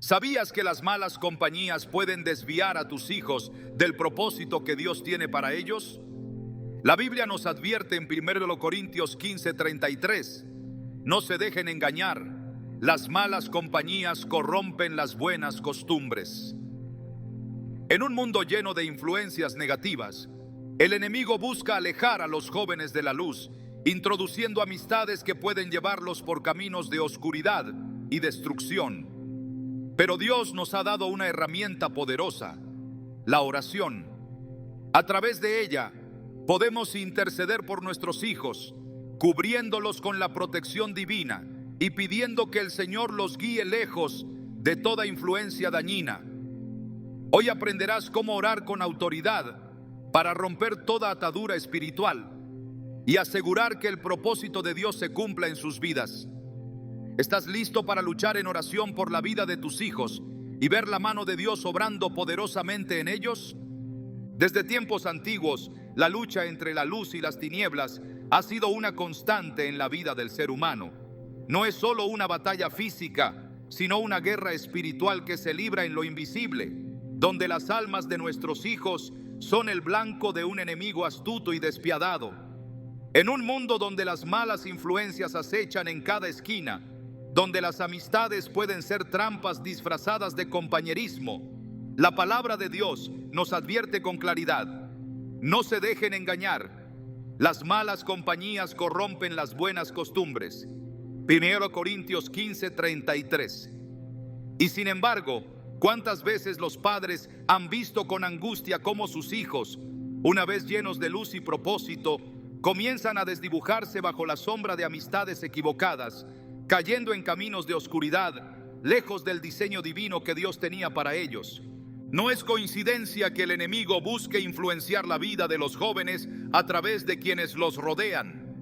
¿Sabías que las malas compañías pueden desviar a tus hijos del propósito que Dios tiene para ellos? La Biblia nos advierte en 1 Corintios 15:33, no se dejen engañar, las malas compañías corrompen las buenas costumbres. En un mundo lleno de influencias negativas, el enemigo busca alejar a los jóvenes de la luz, introduciendo amistades que pueden llevarlos por caminos de oscuridad y destrucción. Pero Dios nos ha dado una herramienta poderosa, la oración. A través de ella podemos interceder por nuestros hijos, cubriéndolos con la protección divina y pidiendo que el Señor los guíe lejos de toda influencia dañina. Hoy aprenderás cómo orar con autoridad para romper toda atadura espiritual y asegurar que el propósito de Dios se cumpla en sus vidas. ¿Estás listo para luchar en oración por la vida de tus hijos y ver la mano de Dios obrando poderosamente en ellos? Desde tiempos antiguos, la lucha entre la luz y las tinieblas ha sido una constante en la vida del ser humano. No es solo una batalla física, sino una guerra espiritual que se libra en lo invisible, donde las almas de nuestros hijos son el blanco de un enemigo astuto y despiadado. En un mundo donde las malas influencias acechan en cada esquina, donde las amistades pueden ser trampas disfrazadas de compañerismo, la palabra de Dios nos advierte con claridad: no se dejen engañar, las malas compañías corrompen las buenas costumbres. 1 Corintios 15:33. Y sin embargo, ¿cuántas veces los padres han visto con angustia cómo sus hijos, una vez llenos de luz y propósito, comienzan a desdibujarse bajo la sombra de amistades equivocadas, cayendo en caminos de oscuridad, lejos del diseño divino que Dios tenía para ellos? No es coincidencia que el enemigo busque influenciar la vida de los jóvenes a través de quienes los rodean.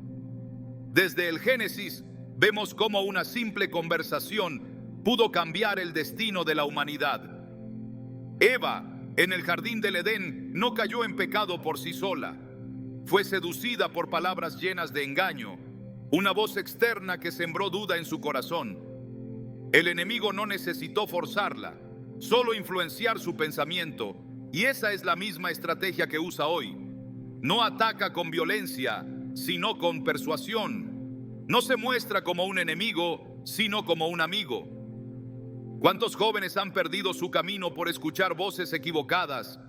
Desde el Génesis vemos cómo una simple conversación pudo cambiar el destino de la humanidad. Eva, en el jardín del Edén, no cayó en pecado por sí sola. Fue seducida por palabras llenas de engaño, una voz externa que sembró duda en su corazón. El enemigo no necesitó forzarla, solo influenciar su pensamiento, y esa es la misma estrategia que usa hoy. No ataca con violencia, sino con persuasión. No se muestra como un enemigo, sino como un amigo. ¿Cuántos jóvenes han perdido su camino por escuchar voces equivocadas,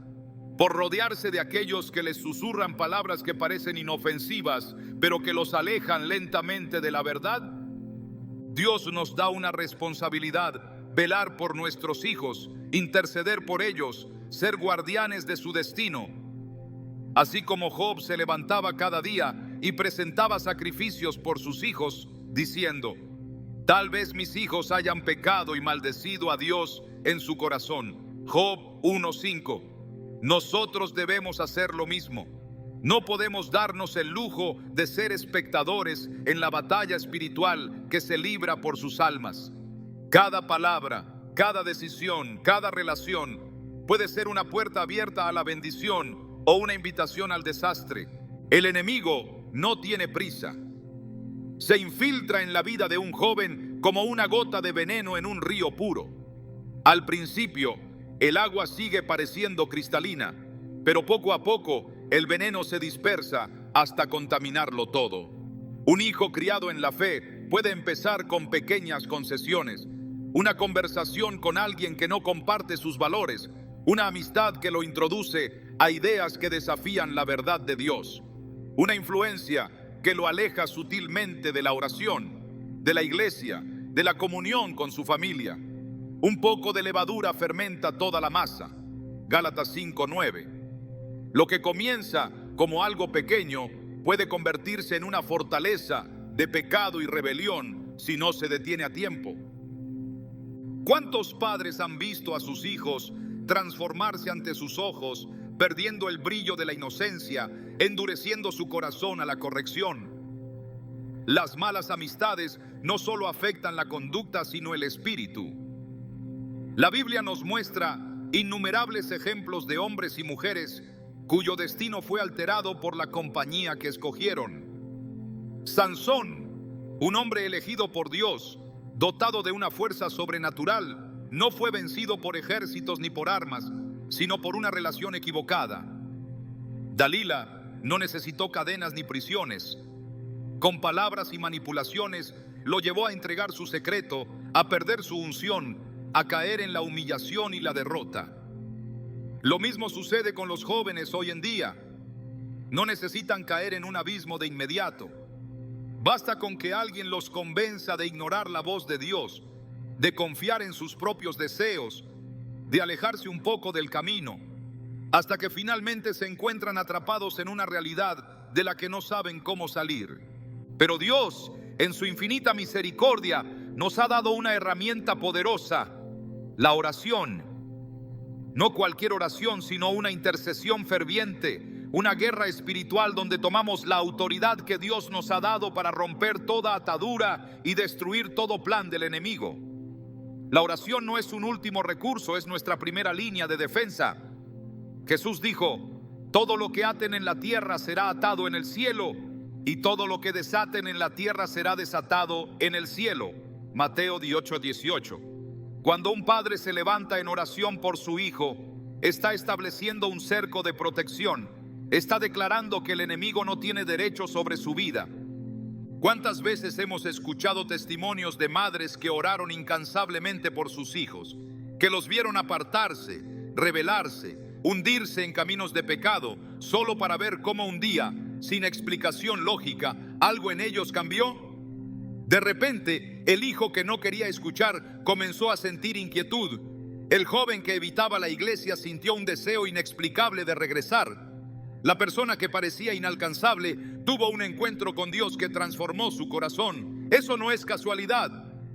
por rodearse de aquellos que les susurran palabras que parecen inofensivas, pero que los alejan lentamente de la verdad? Dios nos da una responsabilidad: velar por nuestros hijos, interceder por ellos, ser guardianes de su destino. Así como Job se levantaba cada día y presentaba sacrificios por sus hijos, diciendo: tal vez mis hijos hayan pecado y maldecido a Dios en su corazón. Job 1:5. Nosotros debemos hacer lo mismo. No podemos darnos el lujo de ser espectadores en la batalla espiritual que se libra por sus almas. Cada palabra, cada decisión, cada relación puede ser una puerta abierta a la bendición o una invitación al desastre. El enemigo no tiene prisa. Se infiltra en la vida de un joven como una gota de veneno en un río puro. Al principio, el agua sigue pareciendo cristalina, pero poco a poco el veneno se dispersa hasta contaminarlo todo. Un hijo criado en la fe puede empezar con pequeñas concesiones, una conversación con alguien que no comparte sus valores, una amistad que lo introduce a ideas que desafían la verdad de Dios, una influencia que lo aleja sutilmente de la oración, de la iglesia, de la comunión con su familia. Un poco de levadura fermenta toda la masa. Gálatas 5:9. Lo que comienza como algo pequeño puede convertirse en una fortaleza de pecado y rebelión si no se detiene a tiempo. ¿Cuántos padres han visto a sus hijos transformarse ante sus ojos, perdiendo el brillo de la inocencia, endureciendo su corazón a la corrección? Las malas amistades no solo afectan la conducta, sino el espíritu. La Biblia nos muestra innumerables ejemplos de hombres y mujeres cuyo destino fue alterado por la compañía que escogieron. Sansón, un hombre elegido por Dios, dotado de una fuerza sobrenatural, no fue vencido por ejércitos ni por armas, sino por una relación equivocada. Dalila no necesitó cadenas ni prisiones. Con palabras y manipulaciones lo llevó a entregar su secreto, a perder su unción, a caer en la humillación y la derrota. Lo mismo sucede con los jóvenes hoy en día. No necesitan caer en un abismo de inmediato. Basta con que alguien los convenza de ignorar la voz de Dios, de confiar en sus propios deseos, de alejarse un poco del camino, hasta que finalmente se encuentran atrapados en una realidad de la que no saben cómo salir. Pero Dios, en su infinita misericordia, nos ha dado una herramienta poderosa: la oración. No cualquier oración, sino una intercesión ferviente, una guerra espiritual donde tomamos la autoridad que Dios nos ha dado para romper toda atadura y destruir todo plan del enemigo. La oración no es un último recurso, es nuestra primera línea de defensa. Jesús dijo: todo lo que aten en la tierra será atado en el cielo, y todo lo que desaten en la tierra será desatado en el cielo. Mateo 18:18. Cuando un padre se levanta en oración por su hijo, está estableciendo un cerco de protección. Está declarando que el enemigo no tiene derecho sobre su vida. ¿Cuántas veces hemos escuchado testimonios de madres que oraron incansablemente por sus hijos, que los vieron apartarse, rebelarse, hundirse en caminos de pecado, solo para ver cómo un día, sin explicación lógica, algo en ellos cambió? De repente, el hijo que no quería escuchar comenzó a sentir inquietud. El joven que evitaba la iglesia sintió un deseo inexplicable de regresar. La persona que parecía inalcanzable tuvo un encuentro con Dios que transformó su corazón. Eso no es casualidad.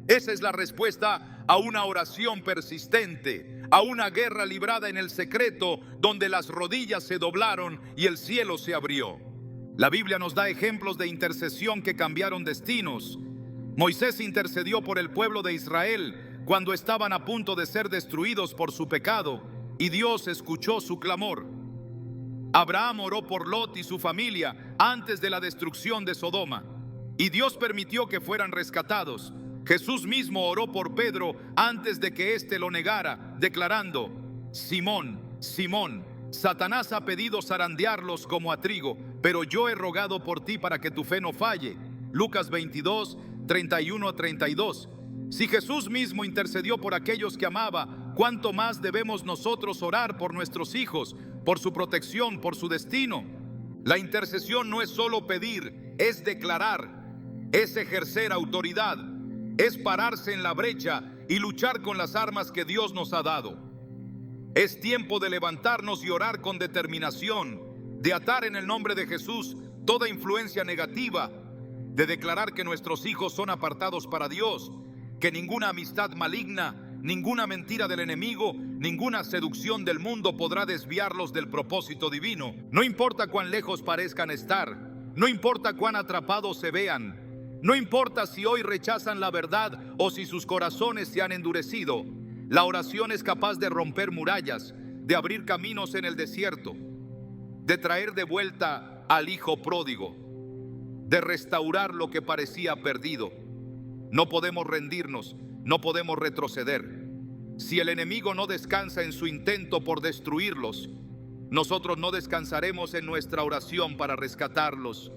Esa es la respuesta a una oración persistente, a una guerra librada en el secreto, donde las rodillas se doblaron y el cielo se abrió. La Biblia nos da ejemplos de intercesión que cambiaron destinos. Moisés intercedió por el pueblo de Israel cuando estaban a punto de ser destruidos por su pecado, y Dios escuchó su clamor. Abraham oró por Lot y su familia antes de la destrucción de Sodoma, y Dios permitió que fueran rescatados. Jesús mismo oró por Pedro antes de que éste lo negara, declarando: Simón, Simón, Satanás ha pedido zarandearlos como a trigo, pero yo he rogado por ti para que tu fe no falle. Lucas 22, 31-32. Si Jesús mismo intercedió por aquellos que amaba, ¿cuánto más debemos nosotros orar por nuestros hijos, por su protección, por su destino? La intercesión no es solo pedir, es declarar, es ejercer autoridad, es pararse en la brecha y luchar con las armas que Dios nos ha dado. Es tiempo de levantarnos y orar con determinación, de atar en el nombre de Jesús toda influencia negativa, de declarar que nuestros hijos son apartados para Dios, que ninguna amistad maligna, ninguna mentira del enemigo, ninguna seducción del mundo podrá desviarlos del propósito divino. No importa cuán lejos parezcan estar, no importa cuán atrapados se vean, no importa si hoy rechazan la verdad o si sus corazones se han endurecido. La oración es capaz de romper murallas, de abrir caminos en el desierto, de traer de vuelta al hijo pródigo, de restaurar lo que parecía perdido. No podemos rendirnos, no podemos retroceder. Si el enemigo no descansa en su intento por destruirlos, nosotros no descansaremos en nuestra oración para rescatarlos.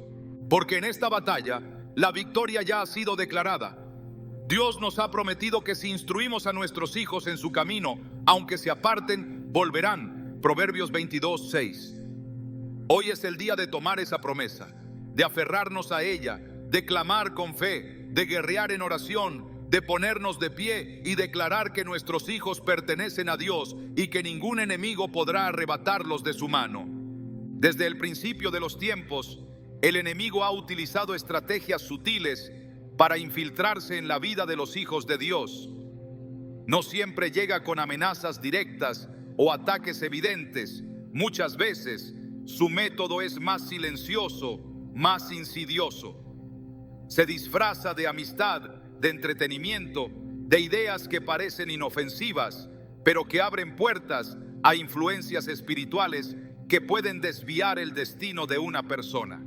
Porque en esta batalla, la victoria ya ha sido declarada. Dios nos ha prometido que si instruimos a nuestros hijos en su camino, aunque se aparten, volverán. Proverbios 22:6. Hoy es el día de tomar esa promesa, de aferrarnos a ella, de clamar con fe, de guerrear en oración, de ponernos de pie y declarar que nuestros hijos pertenecen a Dios y que ningún enemigo podrá arrebatarlos de su mano. Desde el principio de los tiempos, el enemigo ha utilizado estrategias sutiles para infiltrarse en la vida de los hijos de Dios. No siempre llega con amenazas directas o ataques evidentes. Muchas veces su método es más silencioso, más insidioso. Se disfraza de amistad, de entretenimiento, de ideas que parecen inofensivas, pero que abren puertas a influencias espirituales que pueden desviar el destino de una persona.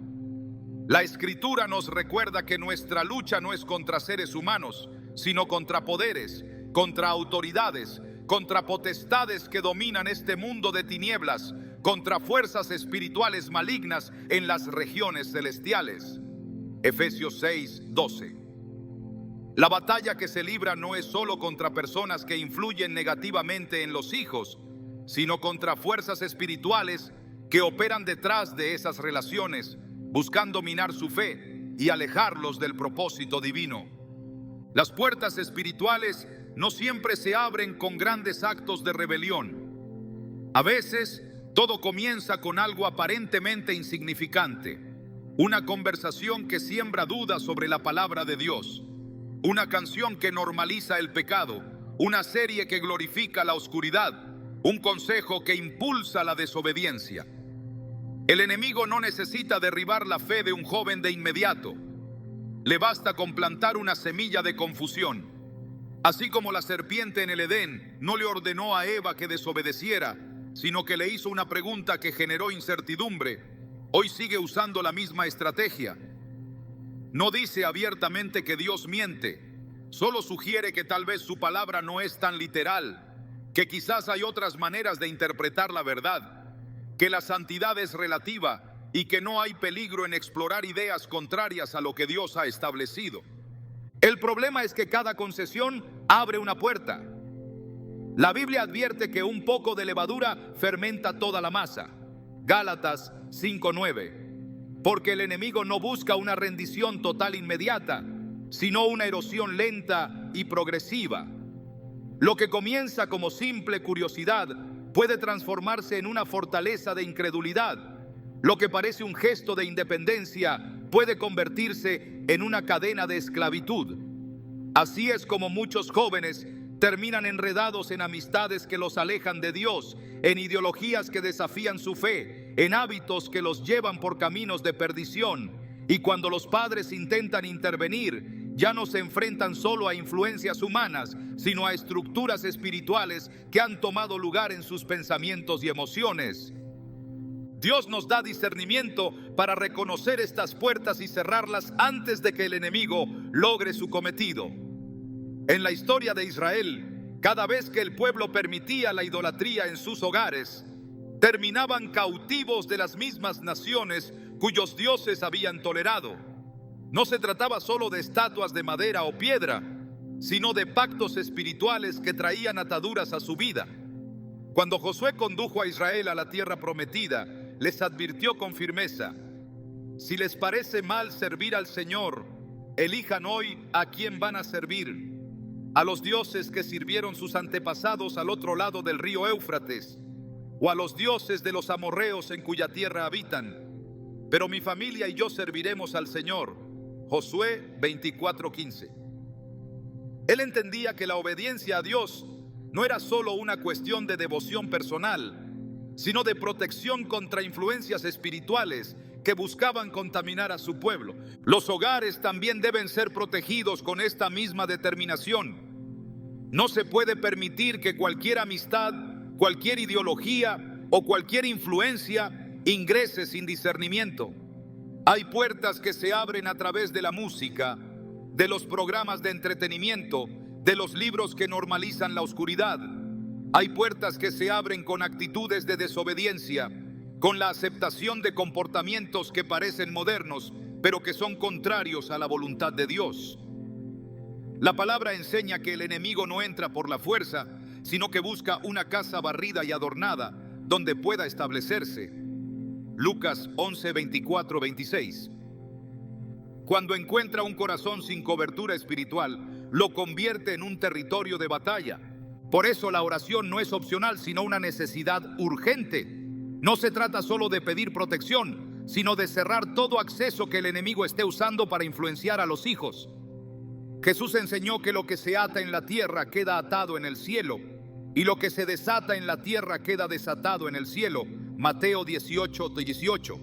La Escritura nos recuerda que nuestra lucha no es contra seres humanos, sino contra poderes, contra autoridades, contra potestades que dominan este mundo de tinieblas, contra fuerzas espirituales malignas en las regiones celestiales. Efesios 6:12. La batalla que se libra no es solo contra personas que influyen negativamente en los hijos, sino contra fuerzas espirituales que operan detrás de esas relaciones, buscando minar su fe y alejarlos del propósito divino. Las puertas espirituales no siempre se abren con grandes actos de rebelión. A veces, todo comienza con algo aparentemente insignificante. Una conversación que siembra dudas sobre la palabra de Dios. Una canción que normaliza el pecado. Una serie que glorifica la oscuridad. Un consejo que impulsa la desobediencia. El enemigo no necesita derribar la fe de un joven de inmediato. Le basta con plantar una semilla de confusión. Así como la serpiente en el Edén no le ordenó a Eva que desobedeciera, sino que le hizo una pregunta que generó incertidumbre, hoy sigue usando la misma estrategia. No dice abiertamente que Dios miente, solo sugiere que tal vez su palabra no es tan literal, que quizás hay otras maneras de interpretar la verdad, que la santidad es relativa y que no hay peligro en explorar ideas contrarias a lo que Dios ha establecido. El problema es que cada concesión abre una puerta. La Biblia advierte que un poco de levadura fermenta toda la masa. Gálatas 5:9. Porque el enemigo no busca una rendición total inmediata, sino una erosión lenta y progresiva. Lo que comienza como simple curiosidad puede transformarse en una fortaleza de incredulidad. Lo que parece un gesto de independencia puede convertirse en una cadena de esclavitud. Así es como muchos jóvenes terminan enredados en amistades que los alejan de Dios, en ideologías que desafían su fe, en hábitos que los llevan por caminos de perdición. Y cuando los padres intentan intervenir, ya no se enfrentan solo a influencias humanas, sino a estructuras espirituales que han tomado lugar en sus pensamientos y emociones. Dios nos da discernimiento para reconocer estas puertas y cerrarlas antes de que el enemigo logre su cometido. En la historia de Israel, cada vez que el pueblo permitía la idolatría en sus hogares, terminaban cautivos de las mismas naciones cuyos dioses habían tolerado. No se trataba solo de estatuas de madera o piedra, sino de pactos espirituales que traían ataduras a su vida. Cuando Josué condujo a Israel a la tierra prometida, les advirtió con firmeza: si les parece mal servir al Señor, elijan hoy a quién van a servir. A los dioses que sirvieron sus antepasados al otro lado del río Éufrates, o a los dioses de los amorreos en cuya tierra habitan. Pero mi familia y yo serviremos al Señor. Josué 24:15. Él entendía que la obediencia a Dios no era solo una cuestión de devoción personal, sino de protección contra influencias espirituales que buscaban contaminar a su pueblo. Los hogares también deben ser protegidos con esta misma determinación. No se puede permitir que cualquier amistad, cualquier ideología o cualquier influencia ingrese sin discernimiento. Hay puertas que se abren a través de la música, de los programas de entretenimiento, de los libros que normalizan la oscuridad. Hay puertas que se abren con actitudes de desobediencia, con la aceptación de comportamientos que parecen modernos, pero que son contrarios a la voluntad de Dios. La palabra enseña que el enemigo no entra por la fuerza, sino que busca una casa barrida y adornada donde pueda establecerse. Lucas 11:24-26. Cuando encuentra un corazón sin cobertura espiritual, lo convierte en un territorio de batalla. Por eso la oración no es opcional, sino una necesidad urgente. No se trata solo de pedir protección, sino de cerrar todo acceso que el enemigo esté usando para influenciar a los hijos. Jesús enseñó que lo que se ata en la tierra queda atado en el cielo, y lo que se desata en la tierra queda desatado en el cielo. Mateo 18:18.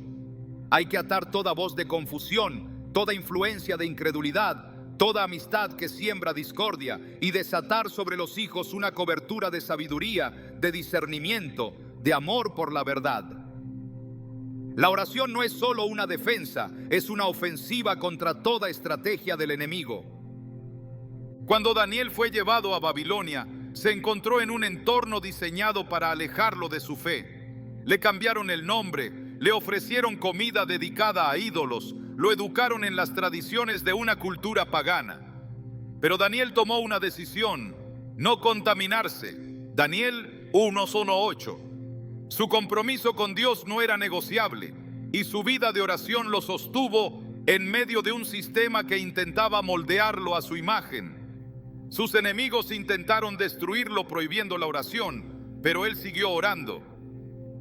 Hay que atar toda voz de confusión, toda influencia de incredulidad, toda amistad que siembra discordia, y desatar sobre los hijos una cobertura de sabiduría, de discernimiento, de amor por la verdad. La oración no es solo una defensa, es una ofensiva contra toda estrategia del enemigo. Cuando Daniel fue llevado a Babilonia, se encontró en un entorno diseñado para alejarlo de su fe. Le cambiaron el nombre, le ofrecieron comida dedicada a ídolos, lo educaron en las tradiciones de una cultura pagana. Pero Daniel tomó una decisión: no contaminarse. Daniel 1:8. Su compromiso con Dios no era negociable, y su vida de oración lo sostuvo en medio de un sistema que intentaba moldearlo a su imagen. Sus enemigos intentaron destruirlo prohibiendo la oración, pero él siguió orando.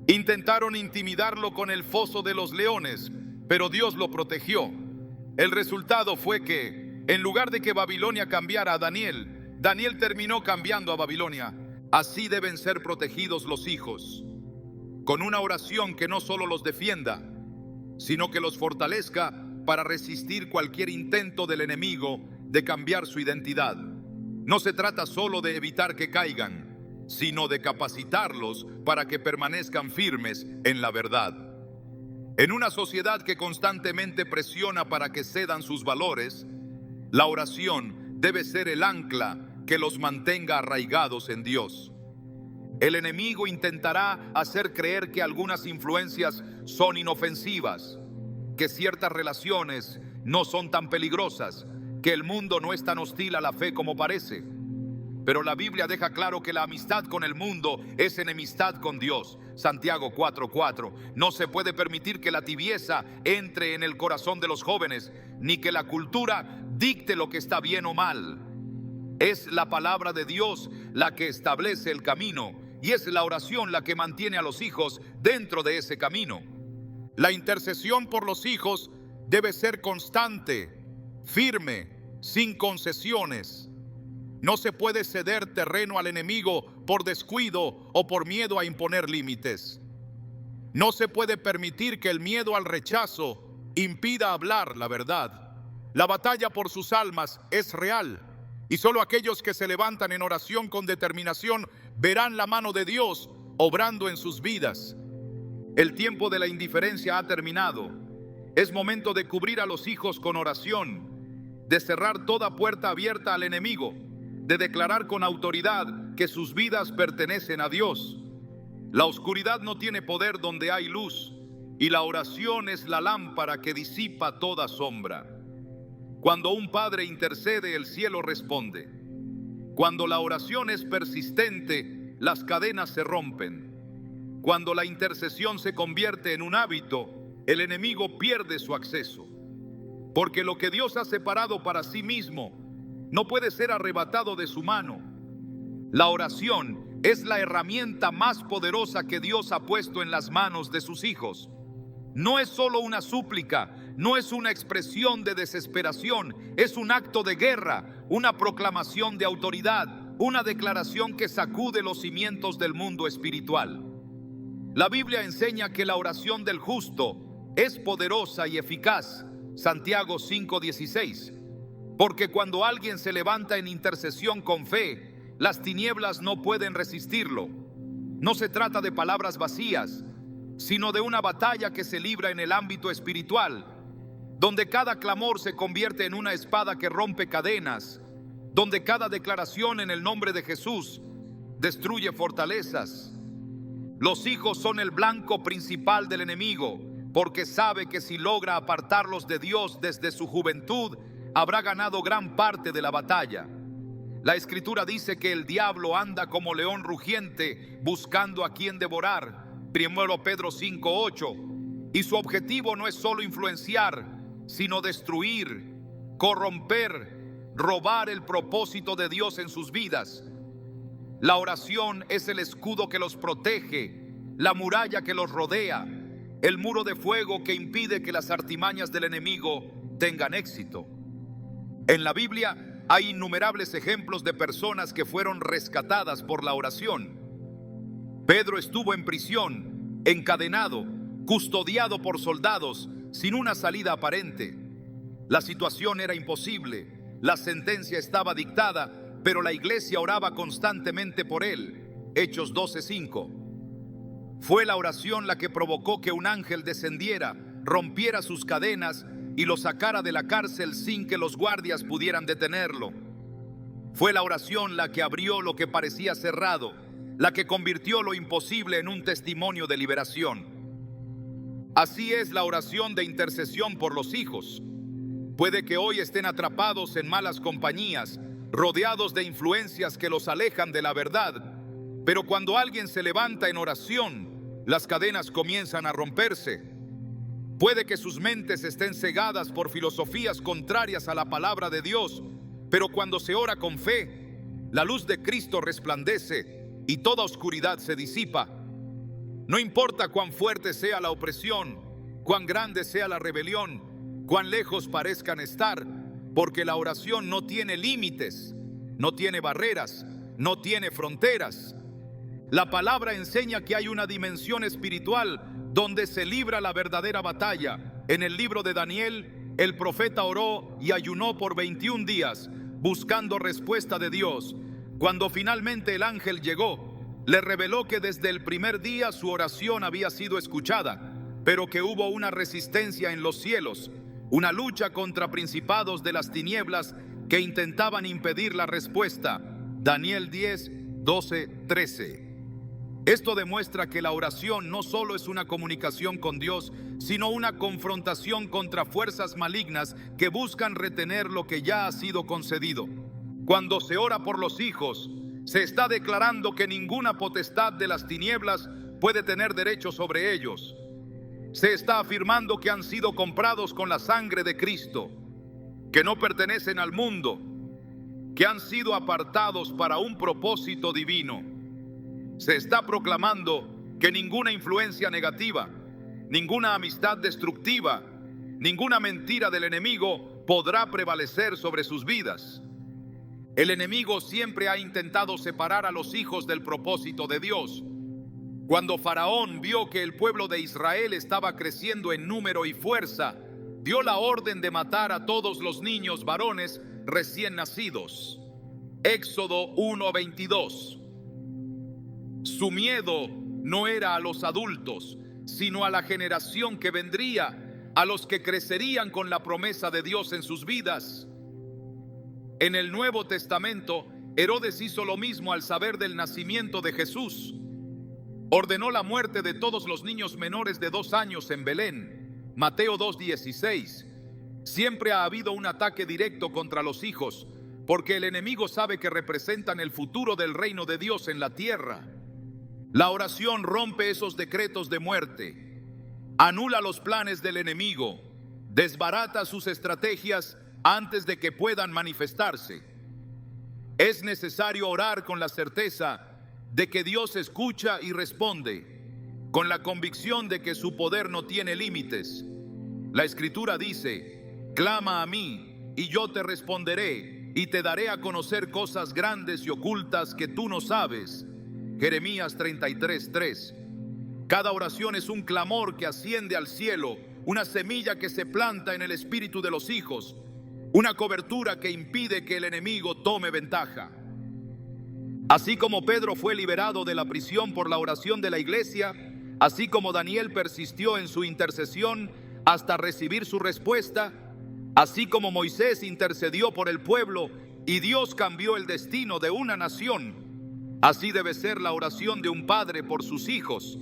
Intentaron intimidarlo con el foso de los leones, pero Dios lo protegió. El resultado fue que, en lugar de que Babilonia cambiara a Daniel, Daniel terminó cambiando a Babilonia. Así deben ser protegidos los hijos, con una oración que no solo los defienda, sino que los fortalezca para resistir cualquier intento del enemigo de cambiar su identidad. No se trata solo de evitar que caigan, sino de capacitarlos para que permanezcan firmes en la verdad. En una sociedad que constantemente presiona para que cedan sus valores, la oración debe ser el ancla que los mantenga arraigados en Dios. El enemigo intentará hacer creer que algunas influencias son inofensivas, que ciertas relaciones no son tan peligrosas, que el mundo no es tan hostil a la fe como parece. Pero la Biblia deja claro que la amistad con el mundo es enemistad con Dios. Santiago 4:4. No se puede permitir que la tibieza entre en el corazón de los jóvenes, ni que la cultura dicte lo que está bien o mal. Es la palabra de Dios la que establece el camino, y es la oración la que mantiene a los hijos dentro de ese camino. La intercesión por los hijos debe ser constante, firme, sin concesiones. No se puede ceder terreno al enemigo por descuido o por miedo a imponer límites. No se puede permitir que el miedo al rechazo impida hablar la verdad. La batalla por sus almas es real, y solo aquellos que se levantan en oración con determinación verán la mano de Dios obrando en sus vidas. El tiempo de la indiferencia ha terminado. Es momento de cubrir a los hijos con oración, de cerrar toda puerta abierta al enemigo, de declarar con autoridad que sus vidas pertenecen a Dios. La oscuridad no tiene poder donde hay luz, y la oración es la lámpara que disipa toda sombra. Cuando un padre intercede, el cielo responde. Cuando la oración es persistente, las cadenas se rompen. Cuando la intercesión se convierte en un hábito, el enemigo pierde su acceso. Porque lo que Dios ha separado para sí mismo no puede ser arrebatado de su mano. La oración es la herramienta más poderosa que Dios ha puesto en las manos de sus hijos. No es solo una súplica, no es una expresión de desesperación, es un acto de guerra, una proclamación de autoridad, una declaración que sacude los cimientos del mundo espiritual. La Biblia enseña que la oración del justo es poderosa y eficaz. Santiago 5:16. Porque cuando alguien se levanta en intercesión con fe, las tinieblas no pueden resistirlo. No se trata de palabras vacías, sino de una batalla que se libra en el ámbito espiritual, donde cada clamor se convierte en una espada que rompe cadenas, donde cada declaración en el nombre de Jesús destruye fortalezas. Los hijos son el blanco principal del enemigo, porque sabe que si logra apartarlos de Dios desde su juventud, habrá ganado gran parte de la batalla. La Escritura dice que el diablo anda como león rugiente buscando a quien devorar. 1 Pedro 5:8. Y su objetivo no es solo influenciar, sino destruir, corromper, robar el propósito de Dios en sus vidas. La oración es el escudo que los protege, la muralla que los rodea, el muro de fuego que impide que las artimañas del enemigo tengan éxito. En la Biblia hay innumerables ejemplos de personas que fueron rescatadas por la oración. Pedro estuvo en prisión, encadenado, custodiado por soldados, sin una salida aparente. La situación era imposible, la sentencia estaba dictada, pero la iglesia oraba constantemente por él. Hechos 12:5. Fue la oración la que provocó que un ángel descendiera, rompiera sus cadenas y lo sacara de la cárcel sin que los guardias pudieran detenerlo. Fue la oración la que abrió lo que parecía cerrado, la que convirtió lo imposible en un testimonio de liberación. Así es la oración de intercesión por los hijos. Puede que hoy estén atrapados en malas compañías, rodeados de influencias que los alejan de la verdad, pero cuando alguien se levanta en oración, las cadenas comienzan a romperse. Puede que sus mentes estén cegadas por filosofías contrarias a la palabra de Dios, pero cuando se ora con fe, la luz de Cristo resplandece y toda oscuridad se disipa. No importa cuán fuerte sea la opresión, cuán grande sea la rebelión, cuán lejos parezcan estar, porque la oración no tiene límites, no tiene barreras, no tiene fronteras. La palabra enseña que hay una dimensión espiritual donde se libra la verdadera batalla. En el libro de Daniel, el profeta oró y ayunó por 21 días, buscando respuesta de Dios. Cuando finalmente el ángel llegó, le reveló que desde el primer día su oración había sido escuchada, pero que hubo una resistencia en los cielos, una lucha contra principados de las tinieblas que intentaban impedir la respuesta. Daniel 10, 12, 13. Esto demuestra que la oración no solo es una comunicación con Dios, sino una confrontación contra fuerzas malignas que buscan retener lo que ya ha sido concedido. Cuando se ora por los hijos, se está declarando que ninguna potestad de las tinieblas puede tener derecho sobre ellos. Se está afirmando que han sido comprados con la sangre de Cristo, que no pertenecen al mundo, que han sido apartados para un propósito divino. Se está proclamando que ninguna influencia negativa, ninguna amistad destructiva, ninguna mentira del enemigo podrá prevalecer sobre sus vidas. El enemigo siempre ha intentado separar a los hijos del propósito de Dios. Cuando Faraón vio que el pueblo de Israel estaba creciendo en número y fuerza, dio la orden de matar a todos los niños varones recién nacidos. Éxodo 1:22. Su miedo no era a los adultos, sino a la generación que vendría, a los que crecerían con la promesa de Dios en sus vidas. En el Nuevo Testamento, Herodes hizo lo mismo al saber del nacimiento de Jesús. Ordenó la muerte de todos los niños menores de 2 años en Belén. Mateo 2:16. Siempre ha habido un ataque directo contra los hijos, porque el enemigo sabe que representan el futuro del reino de Dios en la tierra. La oración rompe esos decretos de muerte, anula los planes del enemigo, desbarata sus estrategias antes de que puedan manifestarse. Es necesario orar con la certeza de que Dios escucha y responde, con la convicción de que su poder no tiene límites. La Escritura dice: clama a mí y yo te responderé y te daré a conocer cosas grandes y ocultas que tú no sabes. Jeremías 33:3. Cada oración es un clamor que asciende al cielo, una semilla que se planta en el espíritu de los hijos, una cobertura que impide que el enemigo tome ventaja. Así como Pedro fue liberado de la prisión por la oración de la iglesia, así como Daniel persistió en su intercesión hasta recibir su respuesta, así como Moisés intercedió por el pueblo y Dios cambió el destino de una nación, así debe ser la oración de un padre por sus hijos.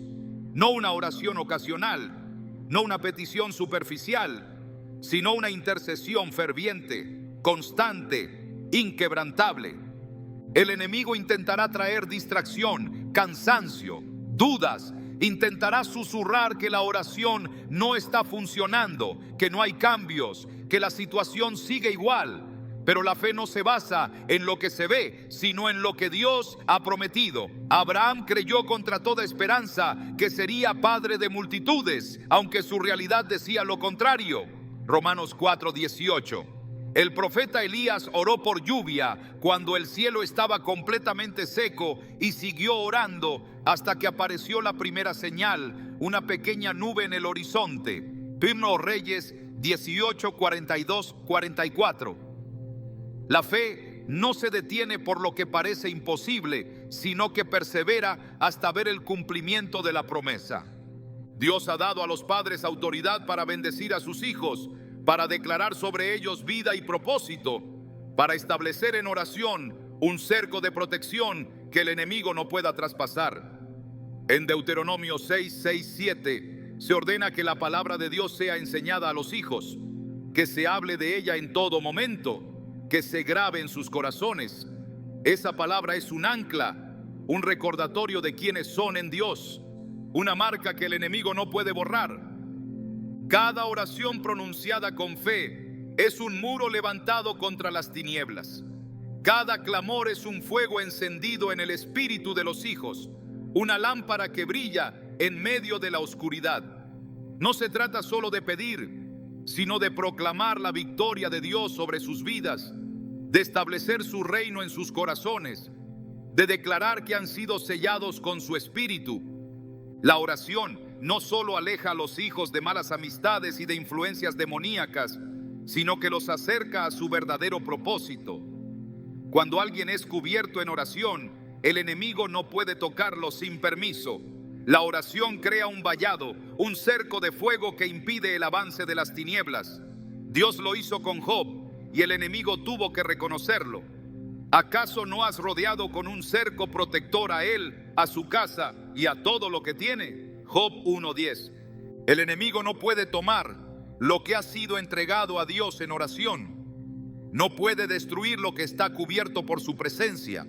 No una oración ocasional, no una petición superficial, sino una intercesión ferviente, constante, inquebrantable. El enemigo intentará traer distracción, cansancio, dudas. Intentará susurrar que la oración no está funcionando, que no hay cambios, que la situación sigue igual. Pero la fe no se basa en lo que se ve, sino en lo que Dios ha prometido. Abraham creyó contra toda esperanza que sería padre de multitudes, aunque su realidad decía lo contrario. Romanos 4:18. El profeta Elías oró por lluvia cuando el cielo estaba completamente seco y siguió orando hasta que apareció la primera señal, una pequeña nube en el horizonte. Primero Reyes 18:42-44. La fe no se detiene por lo que parece imposible, sino que persevera hasta ver el cumplimiento de la promesa. Dios ha dado a los padres autoridad para bendecir a sus hijos, para declarar sobre ellos vida y propósito. para establecer en oración un cerco de protección que el enemigo no pueda traspasar. En Deuteronomio 6:7 se ordena que la palabra de Dios sea enseñada a los hijos, que se hable de ella en todo momento, que se grabe en sus corazones. Esa palabra es un ancla, un recordatorio de quiénes son en Dios, una marca que el enemigo no puede borrar. Cada oración pronunciada con fe es un muro levantado contra las tinieblas. Cada clamor es un fuego encendido en el espíritu de los hijos, una lámpara que brilla en medio de la oscuridad. No se trata solo de pedir, sino de proclamar la victoria de Dios sobre sus vidas, de establecer su reino en sus corazones, de declarar que han sido sellados con su espíritu. La oración no solo aleja a los hijos de malas amistades y de influencias demoníacas, sino que los acerca a su verdadero propósito. Cuando alguien es cubierto en oración, el enemigo no puede tocarlo sin permiso. La oración crea un vallado, un cerco de fuego que impide el avance de las tinieblas. Dios lo hizo con Job y el enemigo tuvo que reconocerlo. ¿Acaso no has rodeado con un cerco protector a él, a su casa y a todo lo que tiene? Job 1:10. El enemigo no puede tomar lo que ha sido entregado a Dios en oración. No puede destruir lo que está cubierto por su presencia.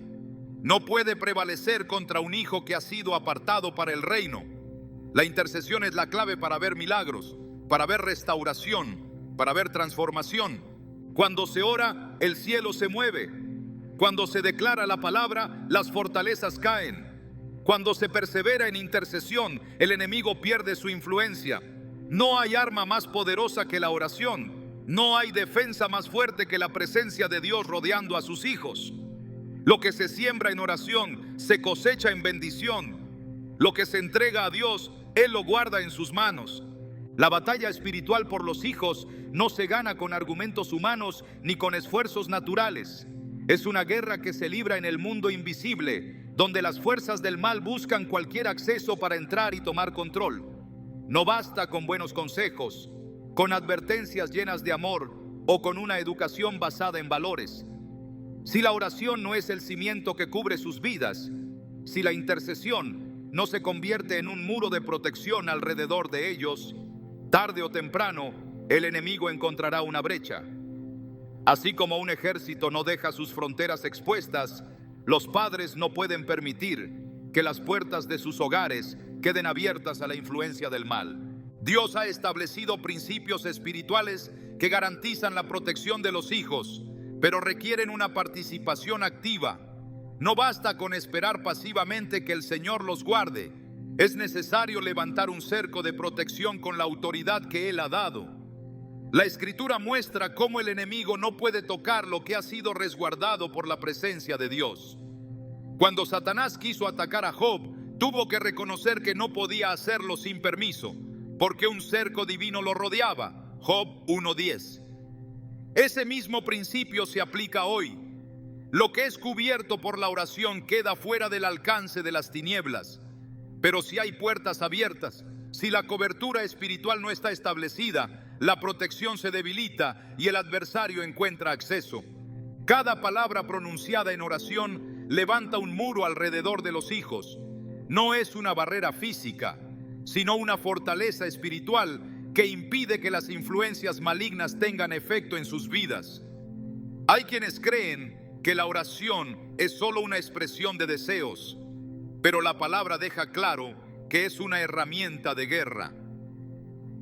No puede prevalecer contra un hijo que ha sido apartado para el reino. La intercesión es la clave para ver milagros, para ver restauración, para ver transformación. Cuando se ora, el cielo se mueve. Cuando se declara la palabra, las fortalezas caen. Cuando se persevera en intercesión, el enemigo pierde su influencia. No hay arma más poderosa que la oración. No hay defensa más fuerte que la presencia de Dios rodeando a sus hijos. Lo que se siembra en oración se cosecha en bendición. Lo que se entrega a Dios, Él lo guarda en sus manos. La batalla espiritual por los hijos no se gana con argumentos humanos ni con esfuerzos naturales. Es una guerra que se libra en el mundo invisible, donde las fuerzas del mal buscan cualquier acceso para entrar y tomar control. No basta con buenos consejos, con advertencias llenas de amor o con una educación basada en valores. Si la oración no es el cimiento que cubre sus vidas, si la intercesión no se convierte en un muro de protección alrededor de ellos, tarde o temprano el enemigo encontrará una brecha. Así como un ejército no deja sus fronteras expuestas, los padres no pueden permitir que las puertas de sus hogares queden abiertas a la influencia del mal. Dios ha establecido principios espirituales que garantizan la protección de los hijos, pero requieren una participación activa. No basta con esperar pasivamente que el Señor los guarde. Es necesario levantar un cerco de protección con la autoridad que Él ha dado. La Escritura muestra cómo el enemigo no puede tocar lo que ha sido resguardado por la presencia de Dios. Cuando Satanás quiso atacar a Job, tuvo que reconocer que no podía hacerlo sin permiso, porque un cerco divino lo rodeaba. Job 1:10. Ese mismo principio se aplica hoy. Lo que es cubierto por la oración queda fuera del alcance de las tinieblas. Pero si hay puertas abiertas, si la cobertura espiritual no está establecida, la protección se debilita y el adversario encuentra acceso. Cada palabra pronunciada en oración levanta un muro alrededor de los hijos. No es una barrera física, sino una fortaleza espiritual que impide que las influencias malignas tengan efecto en sus vidas. Hay quienes creen que la oración es solo una expresión de deseos, pero la palabra deja claro que es una herramienta de guerra.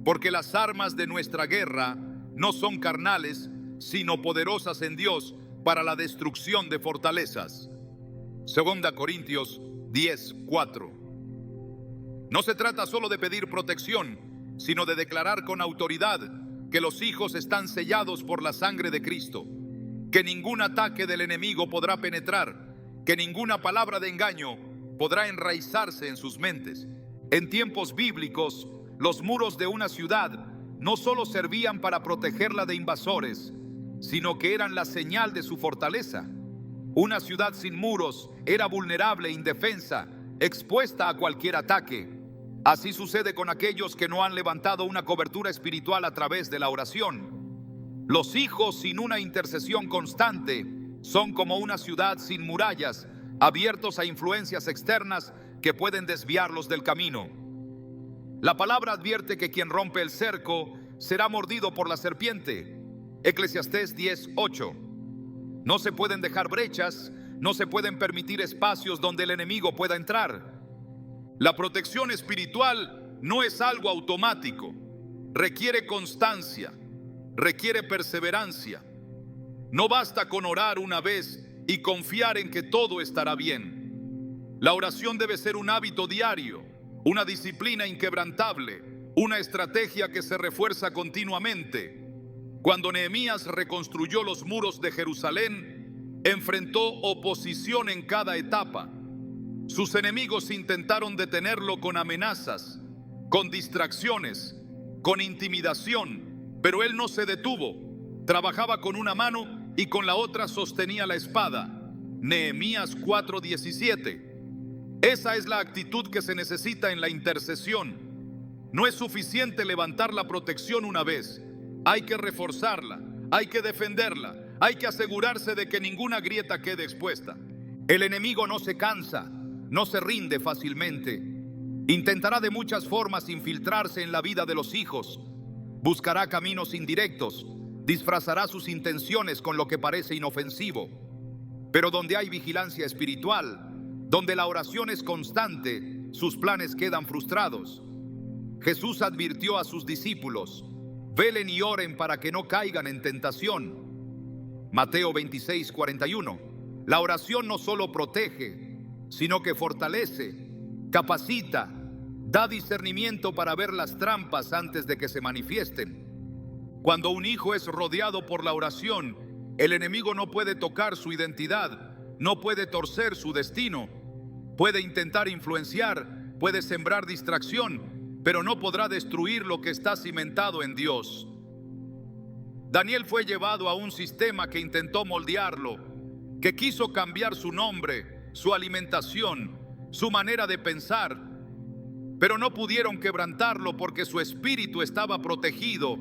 Porque las armas de nuestra guerra no son carnales, sino poderosas en Dios para la destrucción de fortalezas. 2 Corintios 10:4. No se trata solo de pedir protección, sino de declarar con autoridad que los hijos están sellados por la sangre de Cristo, que ningún ataque del enemigo podrá penetrar, que ninguna palabra de engaño podrá enraizarse en sus mentes. En tiempos bíblicos, los muros de una ciudad no solo servían para protegerla de invasores, sino que eran la señal de su fortaleza. Una ciudad sin muros era vulnerable, indefensa, expuesta a cualquier ataque. Así sucede con aquellos que no han levantado una cobertura espiritual a través de la oración. Los hijos sin una intercesión constante son como una ciudad sin murallas, abiertos a influencias externas que pueden desviarlos del camino. La palabra advierte que quien rompe el cerco será mordido por la serpiente. Eclesiastés 10:8. No se pueden dejar brechas, no se pueden permitir espacios donde el enemigo pueda entrar. La protección espiritual no es algo automático, requiere constancia, requiere perseverancia. No basta con orar una vez y confiar en que todo estará bien. La oración debe ser un hábito diario, una disciplina inquebrantable, una estrategia que se refuerza continuamente. Cuando Nehemías reconstruyó los muros de Jerusalén, enfrentó oposición en cada etapa. Sus enemigos intentaron detenerlo con amenazas, con distracciones, con intimidación, pero él no se detuvo. Trabajaba con una mano y con la otra sostenía la espada. Nehemías 4:17. Esa es la actitud que se necesita en la intercesión. No es suficiente levantar la protección una vez. Hay que reforzarla, hay que defenderla, hay que asegurarse de que ninguna grieta quede expuesta. El enemigo no se cansa, no se rinde fácilmente. Intentará de muchas formas infiltrarse en la vida de los hijos. Buscará caminos indirectos, disfrazará sus intenciones con lo que parece inofensivo. Pero donde hay vigilancia espiritual, donde la oración es constante, sus planes quedan frustrados. Jesús advirtió a sus discípulos: velen y oren para que no caigan en tentación. Mateo 26:41. La oración no solo protege, sino que fortalece, capacita, da discernimiento para ver las trampas antes de que se manifiesten. Cuando un hijo es rodeado por la oración, el enemigo no puede tocar su identidad, no puede torcer su destino. Puede intentar influenciar, puede sembrar distracción, pero no podrá destruir lo que está cimentado en Dios. Daniel fue llevado a un sistema que intentó moldearlo, que quiso cambiar su nombre, su alimentación, su manera de pensar, pero no pudieron quebrantarlo porque su espíritu estaba protegido,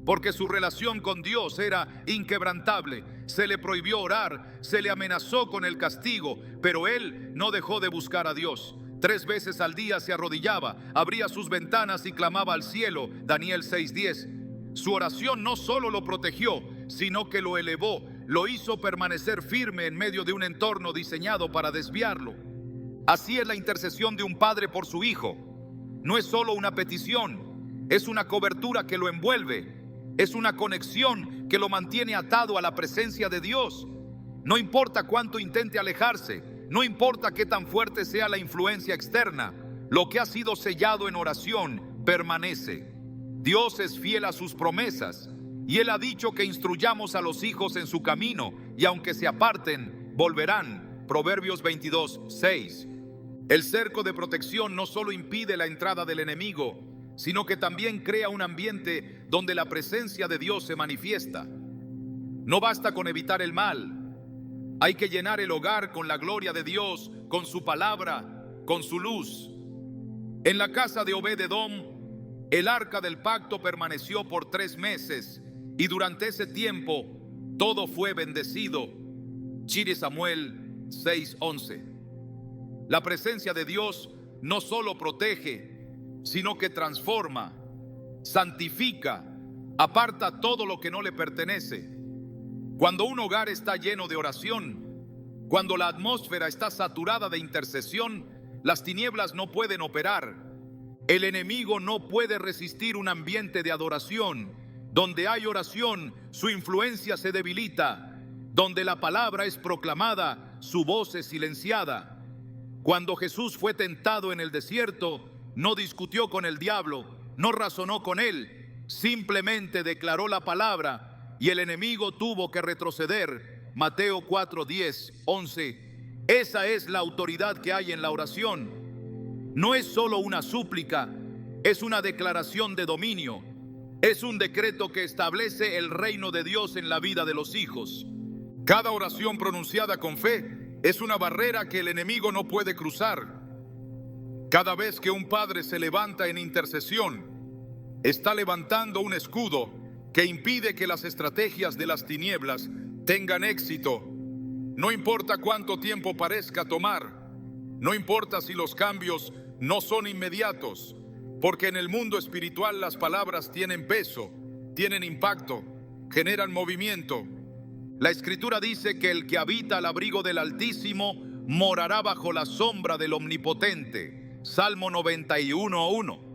porque su relación con Dios era inquebrantable. Se le prohibió orar, se le amenazó con el castigo, pero él no dejó de buscar a Dios. 3 veces al día se arrodillaba, abría sus ventanas y clamaba al cielo. Daniel 6:10. Su oración no solo lo protegió, sino que lo elevó, lo hizo permanecer firme en medio de un entorno diseñado para desviarlo. Así es la intercesión de un padre por su hijo. No es solo una petición, es una cobertura que lo envuelve. Es una conexión que lo mantiene atado a la presencia de Dios. No importa cuánto intente alejarse, no importa qué tan fuerte sea la influencia externa, lo que ha sido sellado en oración permanece. Dios es fiel a sus promesas y Él ha dicho que instruyamos a los hijos en su camino y aunque se aparten, volverán. Proverbios 22:6. El cerco de protección no solo impide la entrada del enemigo, sino que también crea un ambiente donde la presencia de Dios se manifiesta. No basta con evitar el mal, hay que llenar el hogar con la gloria de Dios, con su palabra, con su luz. En la casa de Obed-Edom, el arca del pacto permaneció por 3 meses y durante ese tiempo todo fue bendecido. Chire Samuel 6:11. La presencia de Dios no solo protege, sino que transforma, santifica, aparta todo lo que no le pertenece. Cuando un hogar está lleno de oración, cuando la atmósfera está saturada de intercesión, las tinieblas no pueden operar. El enemigo no puede resistir un ambiente de adoración. Donde hay oración, su influencia se debilita. Donde la palabra es proclamada, su voz es silenciada. Cuando Jesús fue tentado en el desierto, no discutió con el diablo, no razonó con él, simplemente declaró la palabra y el enemigo tuvo que retroceder. Mateo 4:10-11. Esa es la autoridad que hay en la oración. No es solo una súplica, es una declaración de dominio. Es un decreto que establece el reino de Dios en la vida de los hijos. Cada oración pronunciada con fe es una barrera que el enemigo no puede cruzar. Cada vez que un padre se levanta en intercesión, está levantando un escudo que impide que las estrategias de las tinieblas tengan éxito. No importa cuánto tiempo parezca tomar, no importa si los cambios no son inmediatos, porque en el mundo espiritual las palabras tienen peso, tienen impacto, generan movimiento. La Escritura dice que el que habita al abrigo del Altísimo morará bajo la sombra del Omnipotente. Salmo 91:1.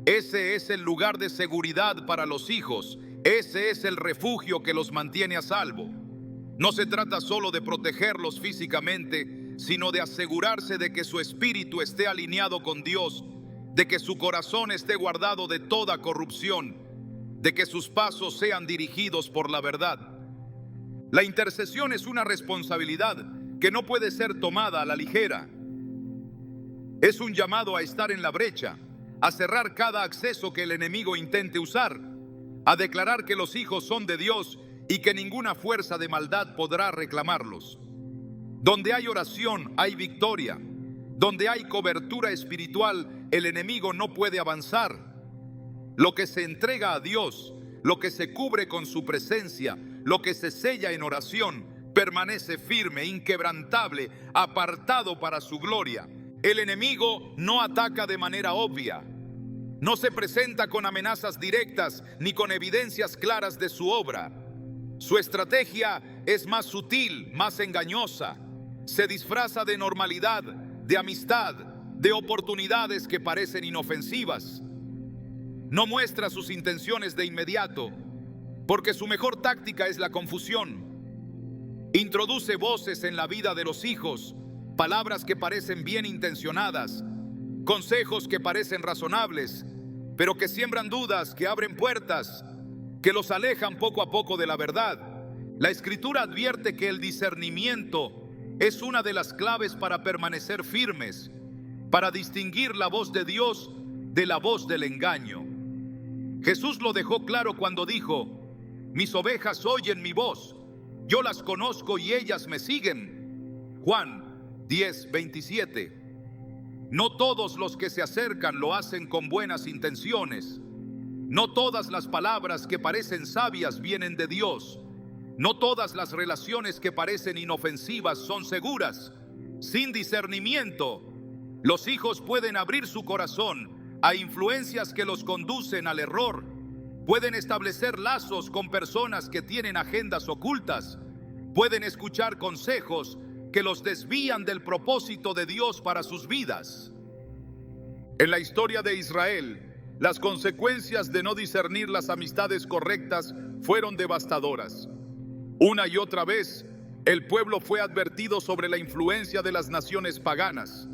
Ese es el lugar de seguridad para los hijos. Ese es el refugio que los mantiene a salvo. No se trata solo de protegerlos físicamente, sino de asegurarse de que su espíritu esté alineado con Dios, de que su corazón esté guardado de toda corrupción, de que sus pasos sean dirigidos por la verdad. La intercesión es una responsabilidad que no puede ser tomada a la ligera. Es un llamado a estar en la brecha, a cerrar cada acceso que el enemigo intente usar, a declarar que los hijos son de Dios y que ninguna fuerza de maldad podrá reclamarlos. Donde hay oración, hay victoria. Donde hay cobertura espiritual, el enemigo no puede avanzar. Lo que se entrega a Dios, lo que se cubre con su presencia, lo que se sella en oración, permanece firme, inquebrantable, apartado para su gloria. El enemigo no ataca de manera obvia. No se presenta con amenazas directas ni con evidencias claras de su obra. Su estrategia es más sutil, más engañosa. Se disfraza de normalidad, de amistad, de oportunidades que parecen inofensivas. No muestra sus intenciones de inmediato, porque su mejor táctica es la confusión. Introduce voces en la vida de los hijos, palabras que parecen bien intencionadas, consejos que parecen razonables, pero que siembran dudas, que abren puertas, que los alejan poco a poco de la verdad. La Escritura advierte que el discernimiento es una de las claves para permanecer firmes, para distinguir la voz de Dios de la voz del engaño. Jesús lo dejó claro cuando dijo: mis ovejas oyen mi voz, yo las conozco y ellas me siguen. Juan 10:27. No todos los que se acercan lo hacen con buenas intenciones. No todas las palabras que parecen sabias vienen de Dios. No todas las relaciones que parecen inofensivas son seguras. Sin discernimiento, los hijos pueden abrir su corazón a influencias que los conducen al error. Pueden establecer lazos con personas que tienen agendas ocultas. Pueden escuchar consejos que los desvían del propósito de Dios para sus vidas. En la historia de Israel, las consecuencias de no discernir las amistades correctas fueron devastadoras. Una y otra vez, el pueblo fue advertido sobre la influencia de las naciones paganas.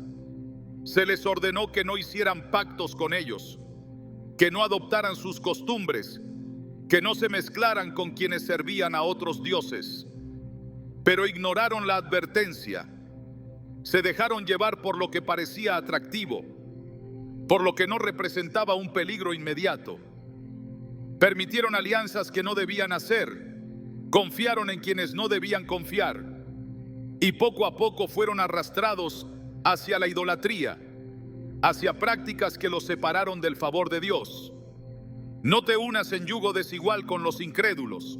Se les ordenó que no hicieran pactos con ellos, que no adoptaran sus costumbres, que no se mezclaran con quienes servían a otros dioses. Pero ignoraron la advertencia. Se dejaron llevar por lo que parecía atractivo, por lo que no representaba un peligro inmediato. Permitieron alianzas que no debían hacer. Confiaron en quienes no debían confiar. Y poco a poco fueron arrastrados hacia la idolatría, hacia prácticas que los separaron del favor de Dios. No te unas en yugo desigual con los incrédulos.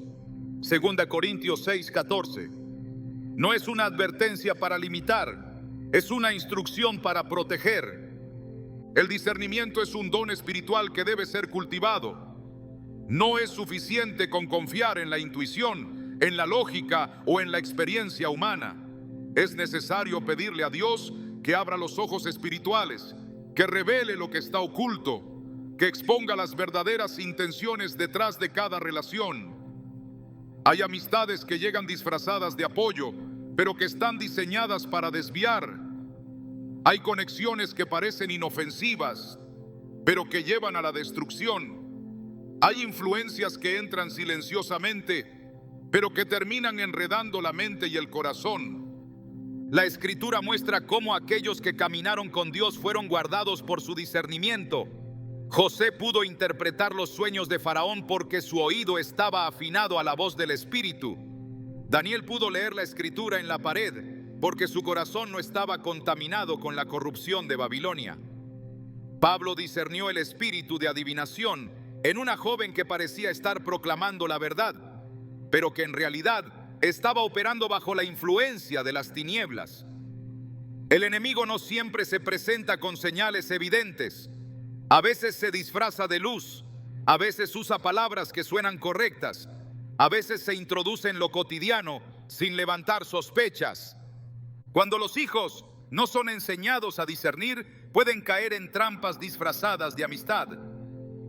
2 Corintios 6:14. No es una advertencia para limitar, es una instrucción para proteger. El discernimiento es un don espiritual que debe ser cultivado. No es suficiente con confiar en la intuición, en la lógica o en la experiencia humana. Es necesario pedirle a Dios que abra los ojos espirituales, que revele lo que está oculto, que exponga las verdaderas intenciones detrás de cada relación. Hay amistades que llegan disfrazadas de apoyo, pero que están diseñadas para desviar. Hay conexiones que parecen inofensivas, pero que llevan a la destrucción. Hay influencias que entran silenciosamente, pero que terminan enredando la mente y el corazón. La Escritura muestra cómo aquellos que caminaron con Dios fueron guardados por su discernimiento. José pudo interpretar los sueños de Faraón porque su oído estaba afinado a la voz del Espíritu. Daniel pudo leer la Escritura en la pared porque su corazón no estaba contaminado con la corrupción de Babilonia. Pablo discernió el espíritu de adivinación en una joven que parecía estar proclamando la verdad, pero que en realidad estaba operando bajo la influencia de las tinieblas. El enemigo no siempre se presenta con señales evidentes. A veces se disfraza de luz, a veces usa palabras que suenan correctas, a veces se introduce en lo cotidiano sin levantar sospechas. Cuando los hijos no son enseñados a discernir, pueden caer en trampas disfrazadas de amistad.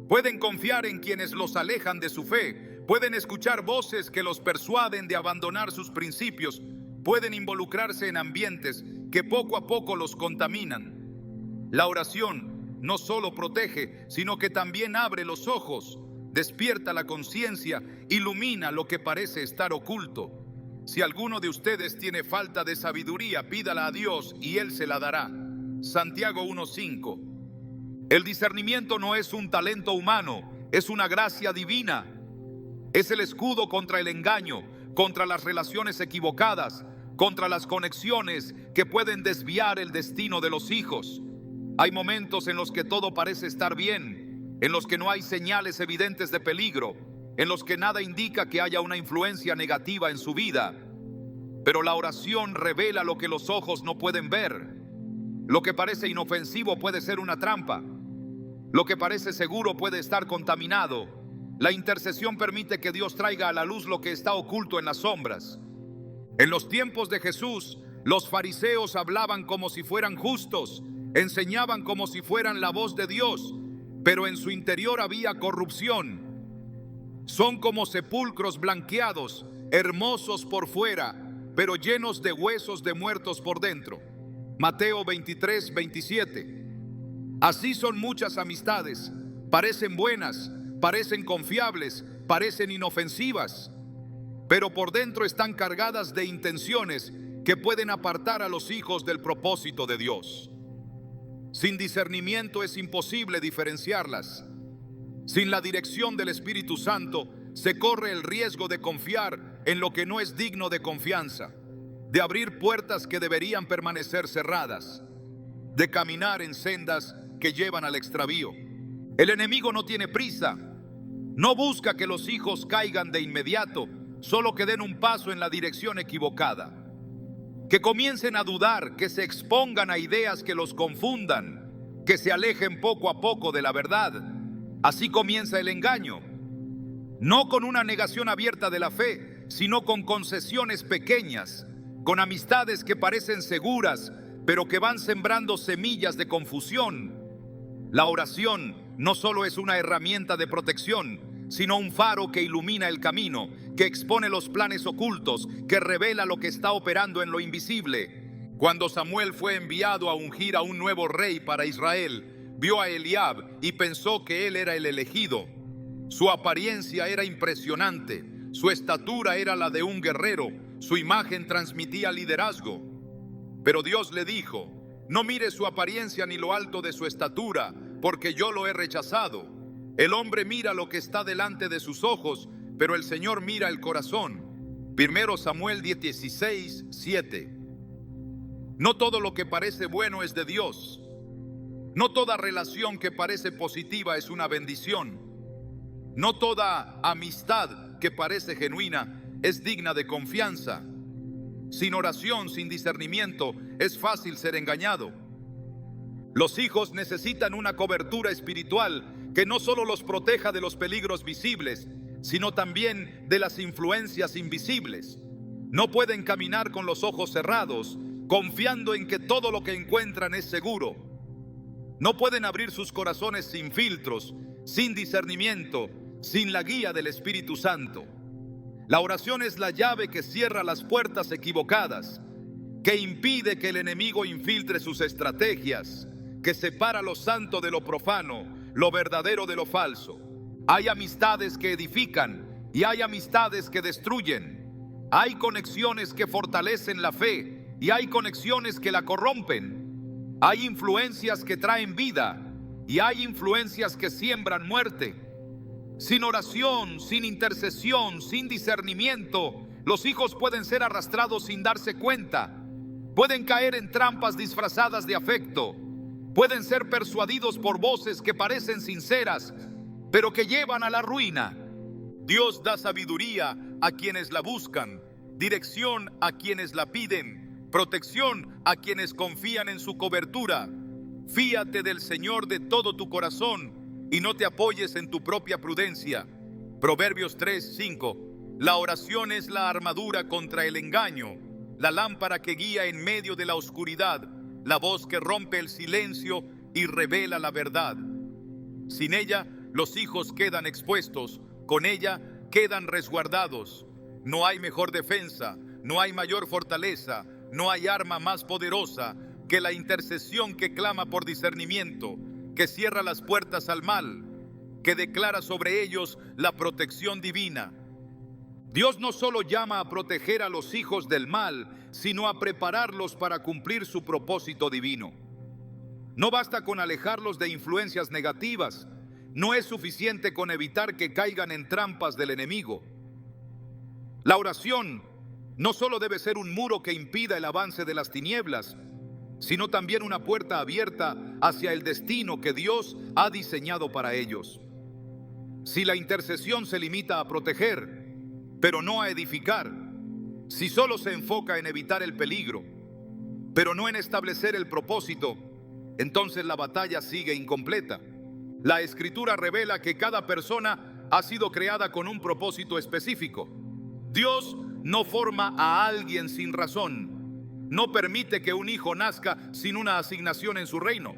Pueden confiar en quienes los alejan de su fe, pueden escuchar voces que los persuaden de abandonar sus principios, pueden involucrarse en ambientes que poco a poco los contaminan. La oración no solo protege, sino que también abre los ojos, despierta la conciencia, ilumina lo que parece estar oculto. Si alguno de ustedes tiene falta de sabiduría, pídala a Dios y Él se la dará. Santiago 1:5. El discernimiento no es un talento humano, es una gracia divina. Es el escudo contra el engaño, contra las relaciones equivocadas, contra las conexiones que pueden desviar el destino de los hijos. Hay momentos en los que todo parece estar bien, en los que no hay señales evidentes de peligro, en los que nada indica que haya una influencia negativa en su vida. Pero la oración revela lo que los ojos no pueden ver. Lo que parece inofensivo puede ser una trampa. Lo que parece seguro puede estar contaminado. La intercesión permite que Dios traiga a la luz lo que está oculto en las sombras. En los tiempos de Jesús, los fariseos hablaban como si fueran justos, enseñaban como si fueran la voz de Dios, pero en su interior había corrupción. Son como sepulcros blanqueados, hermosos por fuera, pero llenos de huesos de muertos por dentro. Mateo 23:27. Así son muchas amistades, parecen buenas, parecen confiables, parecen inofensivas, pero por dentro están cargadas de intenciones que pueden apartar a los hijos del propósito de Dios. Sin discernimiento es imposible diferenciarlas. Sin la dirección del Espíritu Santo, se corre el riesgo de confiar en lo que no es digno de confianza, de abrir puertas que deberían permanecer cerradas, de caminar en sendas que llevan al extravío. El enemigo no tiene prisa, no busca que los hijos caigan de inmediato, solo que den un paso en la dirección equivocada, que comiencen a dudar, que se expongan a ideas que los confundan, que se alejen poco a poco de la verdad. Así comienza el engaño, no con una negación abierta de la fe, sino con concesiones pequeñas, con amistades que parecen seguras, pero que van sembrando semillas de confusión. La oración no solo es una herramienta de protección, sino un faro que ilumina el camino, que expone los planes ocultos, que revela lo que está operando en lo invisible. Cuando Samuel fue enviado a ungir a un nuevo rey para Israel, vio a Eliab y pensó que él era el elegido. Su apariencia era impresionante, su estatura era la de un guerrero, su imagen transmitía liderazgo. Pero Dios le dijo: no mire su apariencia ni lo alto de su estatura, porque yo lo he rechazado. El hombre mira lo que está delante de sus ojos, pero el Señor mira el corazón. 1 Samuel 16:7. No todo lo que parece bueno es de Dios. No toda relación que parece positiva es una bendición. No toda amistad que parece genuina es digna de confianza. Sin oración, sin discernimiento, es fácil ser engañado. Los hijos necesitan una cobertura espiritual que no solo los proteja de los peligros visibles, sino también de las influencias invisibles. No pueden caminar con los ojos cerrados, confiando en que todo lo que encuentran es seguro. No pueden abrir sus corazones sin filtros, sin discernimiento, sin la guía del Espíritu Santo. La oración es la llave que cierra las puertas equivocadas, que impide que el enemigo infiltre sus estrategias, que separa lo santo de lo profano, lo verdadero de lo falso. Hay amistades que edifican y hay amistades que destruyen. Hay conexiones que fortalecen la fe y hay conexiones que la corrompen. Hay influencias que traen vida y hay influencias que siembran muerte. Sin oración, sin intercesión, sin discernimiento, los hijos pueden ser arrastrados sin darse cuenta. Pueden caer en trampas disfrazadas de afecto. Pueden ser persuadidos por voces que parecen sinceras, pero que llevan a la ruina. Dios da sabiduría a quienes la buscan, dirección a quienes la piden, protección a quienes confían en su cobertura. Fíate del Señor de todo tu corazón y no te apoyes en tu propia prudencia. Proverbios 3:5. La oración es la armadura contra el engaño, la lámpara que guía en medio de la oscuridad, la voz que rompe el silencio y revela la verdad. Sin ella, los hijos quedan expuestos, con ella quedan resguardados. No hay mejor defensa, no hay mayor fortaleza, no hay arma más poderosa que la intercesión que clama por discernimiento, que cierra las puertas al mal, que declara sobre ellos la protección divina. Dios no solo llama a proteger a los hijos del mal, sino a prepararlos para cumplir su propósito divino. No basta con alejarlos de influencias negativas, no es suficiente con evitar que caigan en trampas del enemigo. La oración no solo debe ser un muro que impida el avance de las tinieblas, sino también una puerta abierta hacia el destino que Dios ha diseñado para ellos. Si la intercesión se limita a proteger, pero no a edificar, si solo se enfoca en evitar el peligro, pero no en establecer el propósito, entonces la batalla sigue incompleta. La Escritura revela que cada persona ha sido creada con un propósito específico. Dios no forma a alguien sin razón. No permite que un hijo nazca sin una asignación en su reino.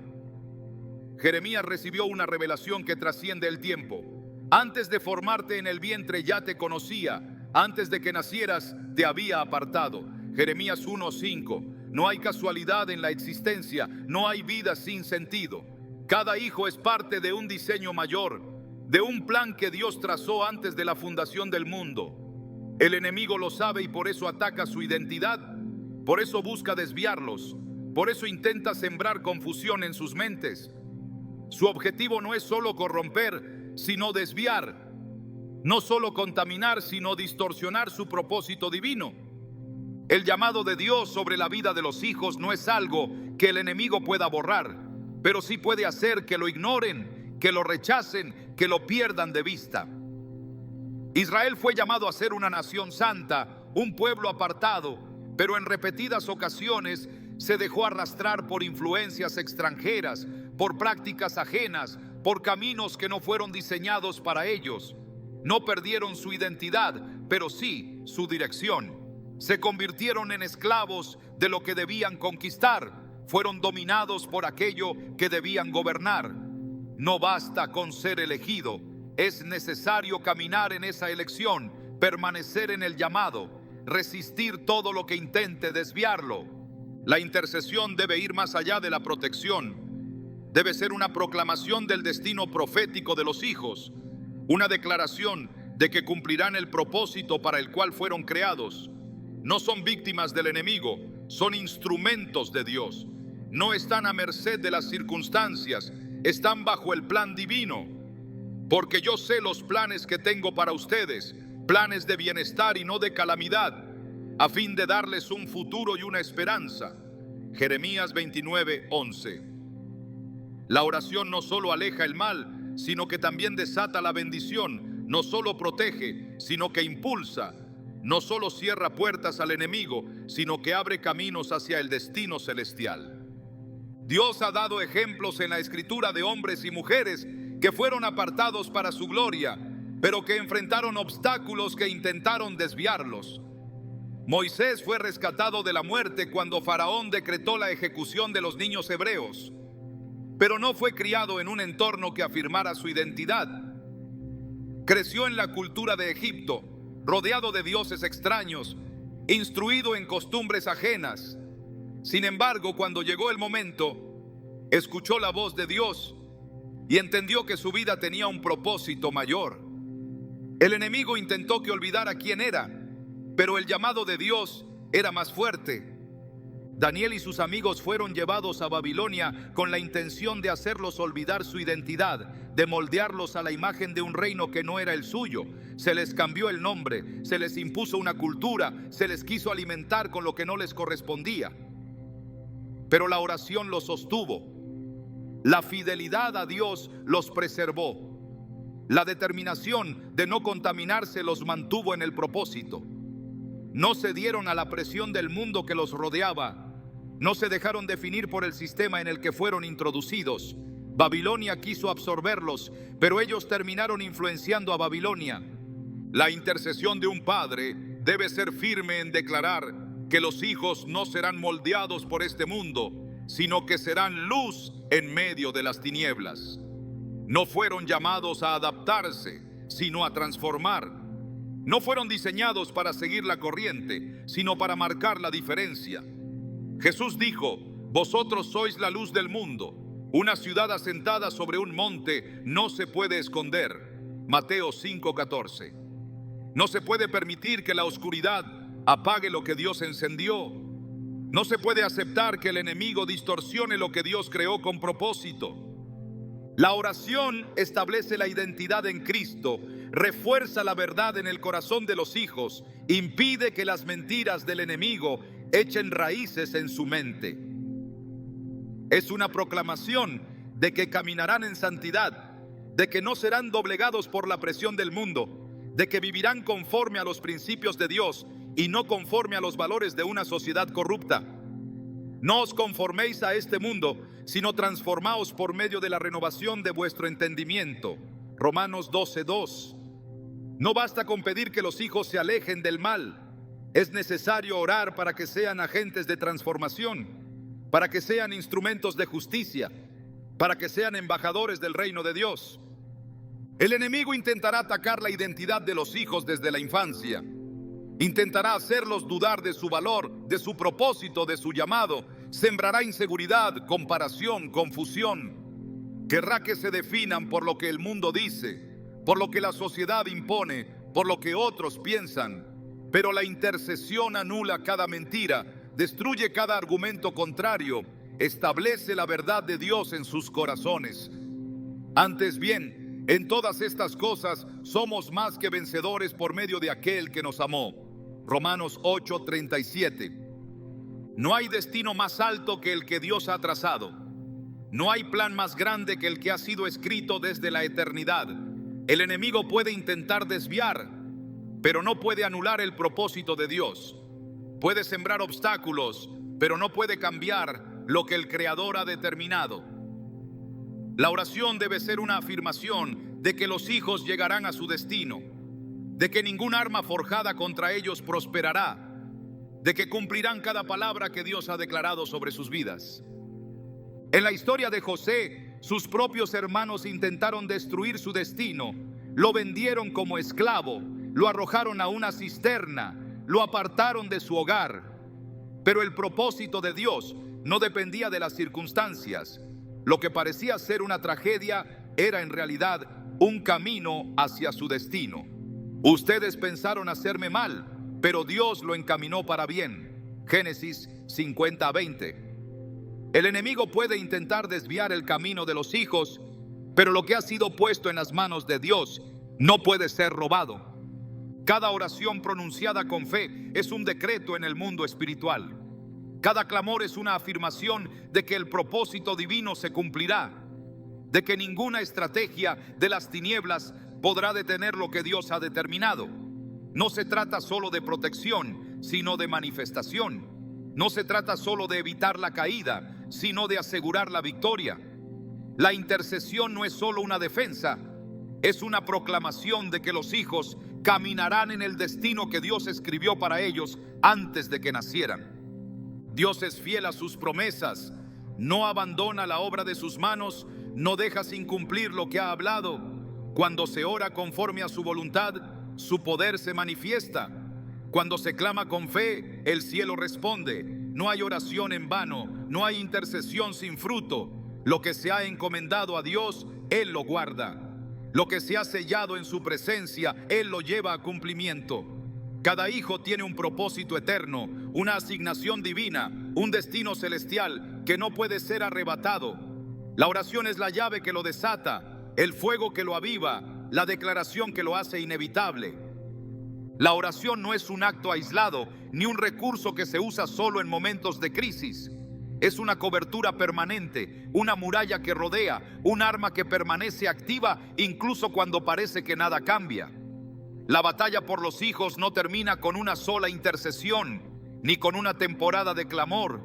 Jeremías recibió una revelación que trasciende el tiempo. Antes de formarte en el vientre ya te conocía. Antes de que nacieras te había apartado. Jeremías 1:5. No hay casualidad en la existencia, no hay vida sin sentido. Cada hijo es parte de un diseño mayor, de un plan que Dios trazó antes de la fundación del mundo. El enemigo lo sabe y por eso ataca su identidad, por eso busca desviarlos, por eso intenta sembrar confusión en sus mentes. Su objetivo no es solo corromper, sino desviar, no solo contaminar, sino distorsionar su propósito divino. El llamado de Dios sobre la vida de los hijos no es algo que el enemigo pueda borrar, pero sí puede hacer que lo ignoren, que lo rechacen, que lo pierdan de vista. Israel fue llamado a ser una nación santa, un pueblo apartado, pero en repetidas ocasiones se dejó arrastrar por influencias extranjeras, por prácticas ajenas, por caminos que no fueron diseñados para ellos. No perdieron su identidad, pero sí su dirección. Se convirtieron en esclavos de lo que debían conquistar. Fueron dominados por aquello que debían gobernar. No basta con ser elegido, es necesario caminar en esa elección, permanecer en el llamado, resistir todo lo que intente desviarlo. La intercesión debe ir más allá de la protección. Debe ser una proclamación del destino profético de los hijos, una declaración de que cumplirán el propósito para el cual fueron creados. No son víctimas del enemigo, son instrumentos de Dios. No están a merced de las circunstancias, están bajo el plan divino. Porque yo sé los planes que tengo para ustedes, planes de bienestar y no de calamidad, a fin de darles un futuro y una esperanza. Jeremías 29:11. La oración no solo aleja el mal, sino que también desata la bendición. No solo protege, sino que impulsa. No solo cierra puertas al enemigo, sino que abre caminos hacia el destino celestial. Dios ha dado ejemplos en la Escritura de hombres y mujeres que fueron apartados para su gloria, pero que enfrentaron obstáculos que intentaron desviarlos. Moisés fue rescatado de la muerte cuando Faraón decretó la ejecución de los niños hebreos, pero no fue criado en un entorno que afirmara su identidad. Creció en la cultura de Egipto, rodeado de dioses extraños, instruido en costumbres ajenas. Sin embargo, cuando llegó el momento, escuchó la voz de Dios y entendió que su vida tenía un propósito mayor. El enemigo intentó que olvidara quién era, pero el llamado de Dios era más fuerte. Daniel y sus amigos fueron llevados a Babilonia con la intención de hacerlos olvidar su identidad, de moldearlos a la imagen de un reino que no era el suyo. Se les cambió el nombre, se les impuso una cultura, se les quiso alimentar con lo que no les correspondía. Pero la oración los sostuvo. La fidelidad a Dios los preservó. La determinación de no contaminarse los mantuvo en el propósito. No cedieron a la presión del mundo que los rodeaba. No se dejaron definir por el sistema en el que fueron introducidos. Babilonia quiso absorberlos, pero ellos terminaron influenciando a Babilonia. La intercesión de un padre debe ser firme en declarar que los hijos no serán moldeados por este mundo, sino que serán luz en medio de las tinieblas. No fueron llamados a adaptarse, sino a transformar. No fueron diseñados para seguir la corriente, sino para marcar la diferencia. Jesús dijo: vosotros sois la luz del mundo. Una ciudad asentada sobre un monte no se puede esconder. Mateo 5:14. No se puede permitir que la oscuridad apague lo que Dios encendió. No se puede aceptar que el enemigo distorsione lo que Dios creó con propósito. La oración establece la identidad en Cristo, refuerza la verdad en el corazón de los hijos, impide que las mentiras del enemigo echen raíces en su mente. Es una proclamación de que caminarán en santidad, de que no serán doblegados por la presión del mundo, de que vivirán conforme a los principios de Dios y no conforme a los valores de una sociedad corrupta. No os conforméis a este mundo, sino transformaos por medio de la renovación de vuestro entendimiento. Romanos 12:2. No basta con pedir que los hijos se alejen del mal. Es necesario orar para que sean agentes de transformación, para que sean instrumentos de justicia, para que sean embajadores del reino de Dios. El enemigo intentará atacar la identidad de los hijos desde la infancia. Intentará hacerlos dudar de su valor, de su propósito, de su llamado. Sembrará inseguridad, comparación, confusión. Querrá que se definan por lo que el mundo dice, por lo que la sociedad impone, por lo que otros piensan. Pero la intercesión anula cada mentira, destruye cada argumento contrario, establece la verdad de Dios en sus corazones. Antes bien, en todas estas cosas somos más que vencedores por medio de aquel que nos amó. Romanos 8:37. No hay destino más alto que el que Dios ha trazado. No hay plan más grande que el que ha sido escrito desde la eternidad. El enemigo puede intentar desviar, pero no puede anular el propósito de Dios. Puede sembrar obstáculos, pero no puede cambiar lo que el Creador ha determinado. La oración debe ser una afirmación de que los hijos llegarán a su destino, de que ningún arma forjada contra ellos prosperará, de que cumplirán cada palabra que Dios ha declarado sobre sus vidas. En la historia de José, sus propios hermanos intentaron destruir su destino, lo vendieron como esclavo, lo arrojaron a una cisterna, lo apartaron de su hogar. Pero el propósito de Dios no dependía de las circunstancias. Lo que parecía ser una tragedia era en realidad un camino hacia su destino. Ustedes pensaron hacerme mal, pero Dios lo encaminó para bien. Génesis 50:20. El enemigo puede intentar desviar el camino de los hijos, pero lo que ha sido puesto en las manos de Dios no puede ser robado. Cada oración pronunciada con fe es un decreto en el mundo espiritual. Cada clamor es una afirmación de que el propósito divino se cumplirá, de que ninguna estrategia de las tinieblas podrá detener lo que Dios ha determinado. No se trata solo de protección, sino de manifestación. No se trata solo de evitar la caída, sino de asegurar la victoria. La intercesión no es solo una defensa, es una proclamación de que los hijos caminarán en el destino que Dios escribió para ellos antes de que nacieran. Dios es fiel a sus promesas, no abandona la obra de sus manos, no deja sin cumplir lo que ha hablado. Cuando se ora conforme a su voluntad, su poder se manifiesta. Cuando se clama con fe, el cielo responde. No hay oración en vano, no hay intercesión sin fruto. Lo que se ha encomendado a Dios, Él lo guarda. Lo que se ha sellado en su presencia, Él lo lleva a cumplimiento. Cada hijo tiene un propósito eterno, una asignación divina, un destino celestial que no puede ser arrebatado. La oración es la llave que lo desata, el fuego que lo aviva, la declaración que lo hace inevitable. La oración no es un acto aislado, ni un recurso que se usa solo en momentos de crisis. Es una cobertura permanente, una muralla que rodea, un arma que permanece activa incluso cuando parece que nada cambia. La batalla por los hijos no termina con una sola intercesión, ni con una temporada de clamor.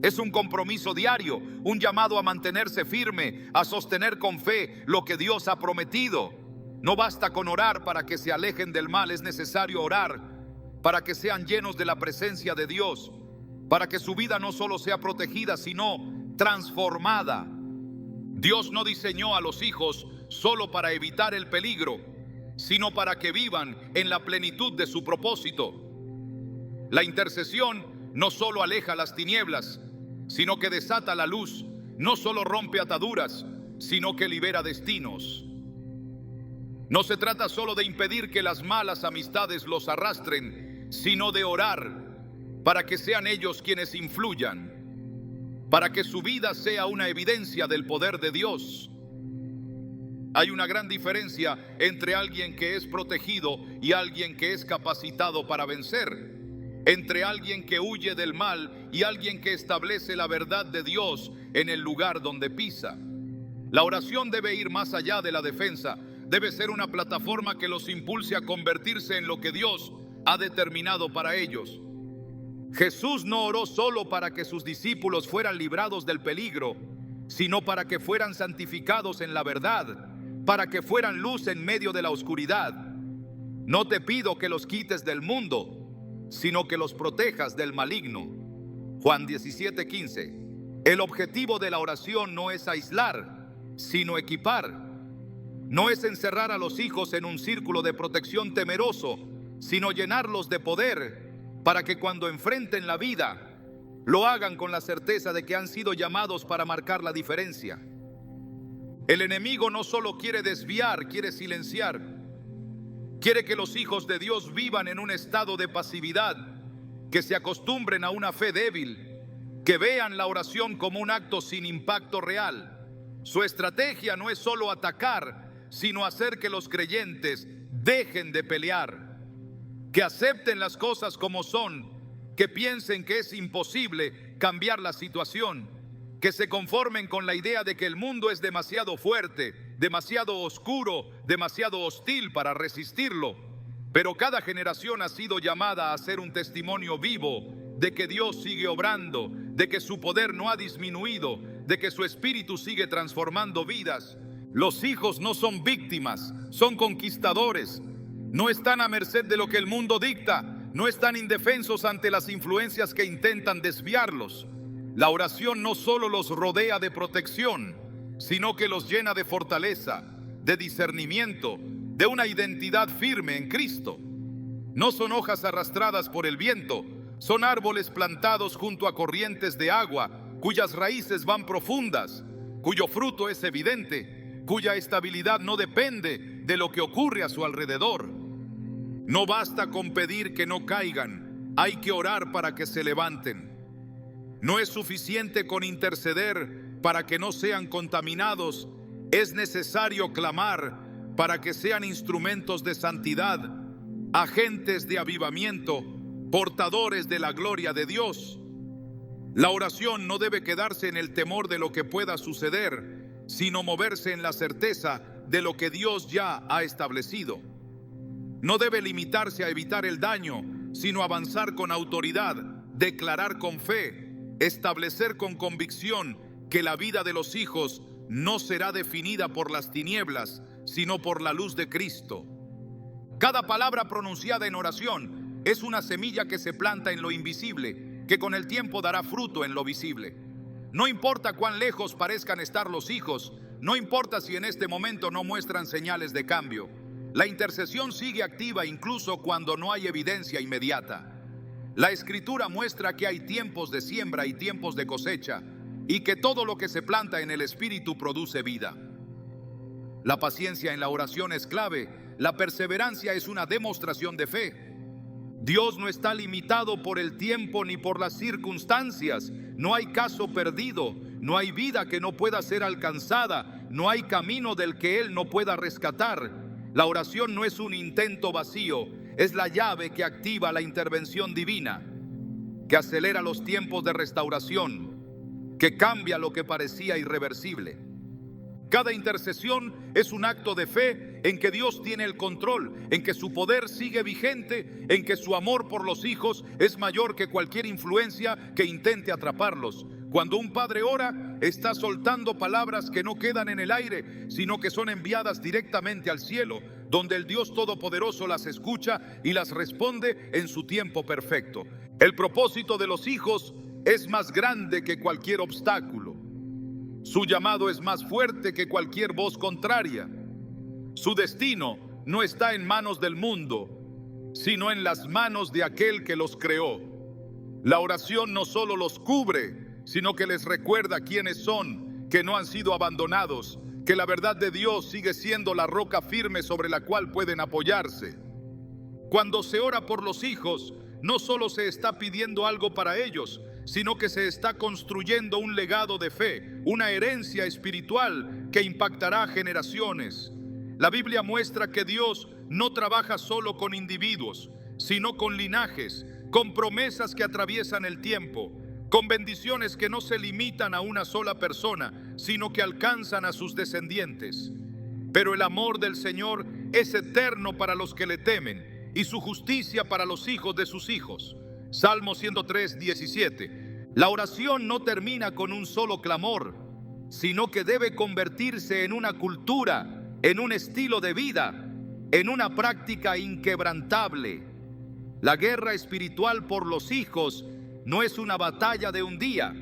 Es un compromiso diario, un llamado a mantenerse firme, a sostener con fe lo que Dios ha prometido. No basta con orar para que se alejen del mal, es necesario orar para que sean llenos de la presencia de Dios, para que su vida no solo sea protegida, sino transformada. Dios no diseñó a los hijos solo para evitar el peligro, sino para que vivan en la plenitud de su propósito. La intercesión no solo aleja las tinieblas, sino que desata la luz, no solo rompe ataduras, sino que libera destinos. No se trata solo de impedir que las malas amistades los arrastren, sino de orar para que sean ellos quienes influyan, para que su vida sea una evidencia del poder de Dios. Hay una gran diferencia entre alguien que es protegido y alguien que es capacitado para vencer, entre alguien que huye del mal y alguien que establece la verdad de Dios en el lugar donde pisa. La oración debe ir más allá de la defensa, debe ser una plataforma que los impulse a convertirse en lo que Dios ha determinado para ellos. Jesús no oró solo para que sus discípulos fueran librados del peligro, sino para que fueran santificados en la verdad, para que fueran luz en medio de la oscuridad. No te pido que los quites del mundo, sino que los protejas del maligno. Juan 17:15. El objetivo de la oración no es aislar, sino equipar. No es encerrar a los hijos en un círculo de protección temeroso, sino llenarlos de poder, para que cuando enfrenten la vida, lo hagan con la certeza de que han sido llamados para marcar la diferencia. El enemigo no solo quiere desviar, quiere silenciar. Quiere que los hijos de Dios vivan en un estado de pasividad, que se acostumbren a una fe débil, que vean la oración como un acto sin impacto real. Su estrategia no es solo atacar, sino hacer que los creyentes dejen de pelear, que acepten las cosas como son, que piensen que es imposible cambiar la situación, que se conformen con la idea de que el mundo es demasiado fuerte, demasiado oscuro, demasiado hostil para resistirlo. Pero cada generación ha sido llamada a ser un testimonio vivo de que Dios sigue obrando, de que su poder no ha disminuido, de que su espíritu sigue transformando vidas. Los hijos no son víctimas, son conquistadores. No están a merced de lo que el mundo dicta, no están indefensos ante las influencias que intentan desviarlos. La oración no solo los rodea de protección, sino que los llena de fortaleza, de discernimiento, de una identidad firme en Cristo. No son hojas arrastradas por el viento, son árboles plantados junto a corrientes de agua, cuyas raíces van profundas, cuyo fruto es evidente, cuya estabilidad no depende de lo que ocurre a su alrededor. No basta con pedir que no caigan, hay que orar para que se levanten. No es suficiente con interceder para que no sean contaminados, es necesario clamar para que sean instrumentos de santidad, agentes de avivamiento, portadores de la gloria de Dios. La oración no debe quedarse en el temor de lo que pueda suceder, sino moverse en la certeza de lo que Dios ya ha establecido. No debe limitarse a evitar el daño, sino avanzar con autoridad, declarar con fe, establecer con convicción que la vida de los hijos no será definida por las tinieblas, sino por la luz de Cristo. Cada palabra pronunciada en oración es una semilla que se planta en lo invisible, que con el tiempo dará fruto en lo visible. No importa cuán lejos parezcan estar los hijos, no importa si en este momento no muestran señales de cambio. La intercesión sigue activa incluso cuando no hay evidencia inmediata. La Escritura muestra que hay tiempos de siembra y tiempos de cosecha, y que todo lo que se planta en el Espíritu produce vida. La paciencia en la oración es clave. La perseverancia es una demostración de fe. Dios no está limitado por el tiempo ni por las circunstancias. No hay caso perdido, no hay vida que no pueda ser alcanzada, no hay camino del que Él no pueda rescatar. La oración no es un intento vacío, es la llave que activa la intervención divina, que acelera los tiempos de restauración, que cambia lo que parecía irreversible. Cada intercesión es un acto de fe en que Dios tiene el control, en que su poder sigue vigente, en que su amor por los hijos es mayor que cualquier influencia que intente atraparlos. Cuando un padre ora, está soltando palabras que no quedan en el aire, sino que son enviadas directamente al cielo, donde el Dios Todopoderoso las escucha y las responde en su tiempo perfecto. El propósito de los hijos es más grande que cualquier obstáculo. Su llamado es más fuerte que cualquier voz contraria. Su destino no está en manos del mundo, sino en las manos de aquel que los creó. La oración no solo los cubre, sino que les recuerda quiénes son, que no han sido abandonados, que la verdad de Dios sigue siendo la roca firme sobre la cual pueden apoyarse. Cuando se ora por los hijos, no solo se está pidiendo algo para ellos, sino que se está construyendo un legado de fe, una herencia espiritual que impactará a generaciones. La Biblia muestra que Dios no trabaja solo con individuos, sino con linajes, con promesas que atraviesan el tiempo, con bendiciones que no se limitan a una sola persona, sino que alcanzan a sus descendientes. Pero el amor del Señor es eterno para los que le temen, y su justicia para los hijos de sus hijos. Salmo 103, 17. La oración no termina con un solo clamor, sino que debe convertirse en una cultura, en un estilo de vida, en una práctica inquebrantable. La guerra espiritual por los hijos no es una batalla de un día,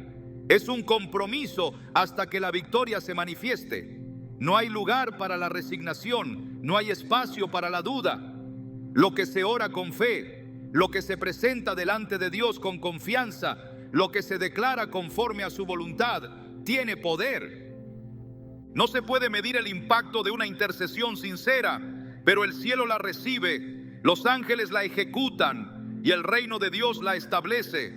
es un compromiso hasta que la victoria se manifieste. No hay lugar para la resignación, no hay espacio para la duda. Lo que se ora con fe, lo que se presenta delante de Dios con confianza, lo que se declara conforme a su voluntad, tiene poder. No se puede medir el impacto de una intercesión sincera, pero el cielo la recibe, los ángeles la ejecutan y el reino de Dios la establece.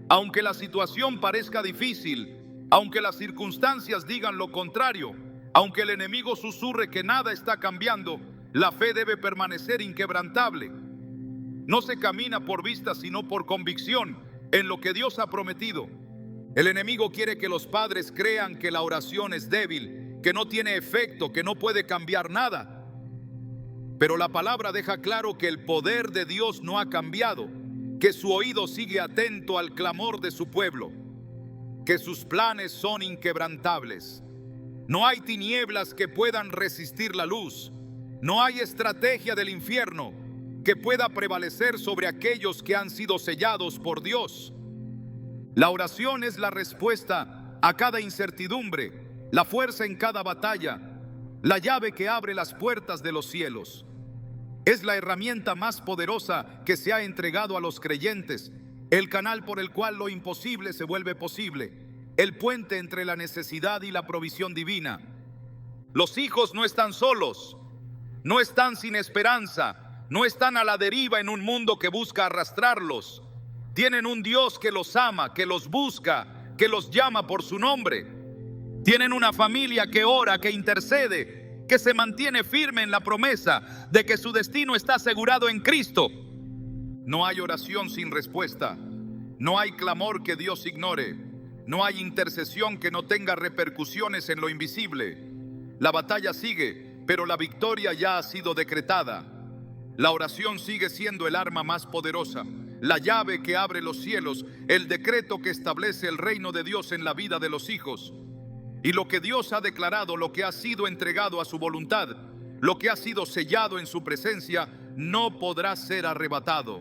Aunque la situación parezca difícil, aunque las circunstancias digan lo contrario, aunque el enemigo susurre que nada está cambiando, la fe debe permanecer inquebrantable. No se camina por vista, sino por convicción en lo que Dios ha prometido. El enemigo quiere que los padres crean que la oración es débil, que no tiene efecto, que no puede cambiar nada. Pero la palabra deja claro que el poder de Dios no ha cambiado, que su oído sigue atento al clamor de su pueblo, que sus planes son inquebrantables. No hay tinieblas que puedan resistir la luz. No hay estrategia del infierno que pueda prevalecer sobre aquellos que han sido sellados por Dios. La oración es la respuesta a cada incertidumbre, la fuerza en cada batalla, la llave que abre las puertas de los cielos. Es la herramienta más poderosa que se ha entregado a los creyentes, el canal por el cual lo imposible se vuelve posible, el puente entre la necesidad y la provisión divina. Los hijos no están solos, no están sin esperanza, no están a la deriva en un mundo que busca arrastrarlos. Tienen un Dios que los ama, que los busca, que los llama por su nombre. Tienen una familia que ora, que intercede, que se mantiene firme en la promesa de que su destino está asegurado en Cristo. No hay oración sin respuesta, no hay clamor que Dios ignore, no hay intercesión que no tenga repercusiones en lo invisible. La batalla sigue, pero la victoria ya ha sido decretada. La oración sigue siendo el arma más poderosa, la llave que abre los cielos, el decreto que establece el reino de Dios en la vida de los hijos. Y lo que Dios ha declarado, lo que ha sido entregado a su voluntad, lo que ha sido sellado en su presencia, no podrá ser arrebatado.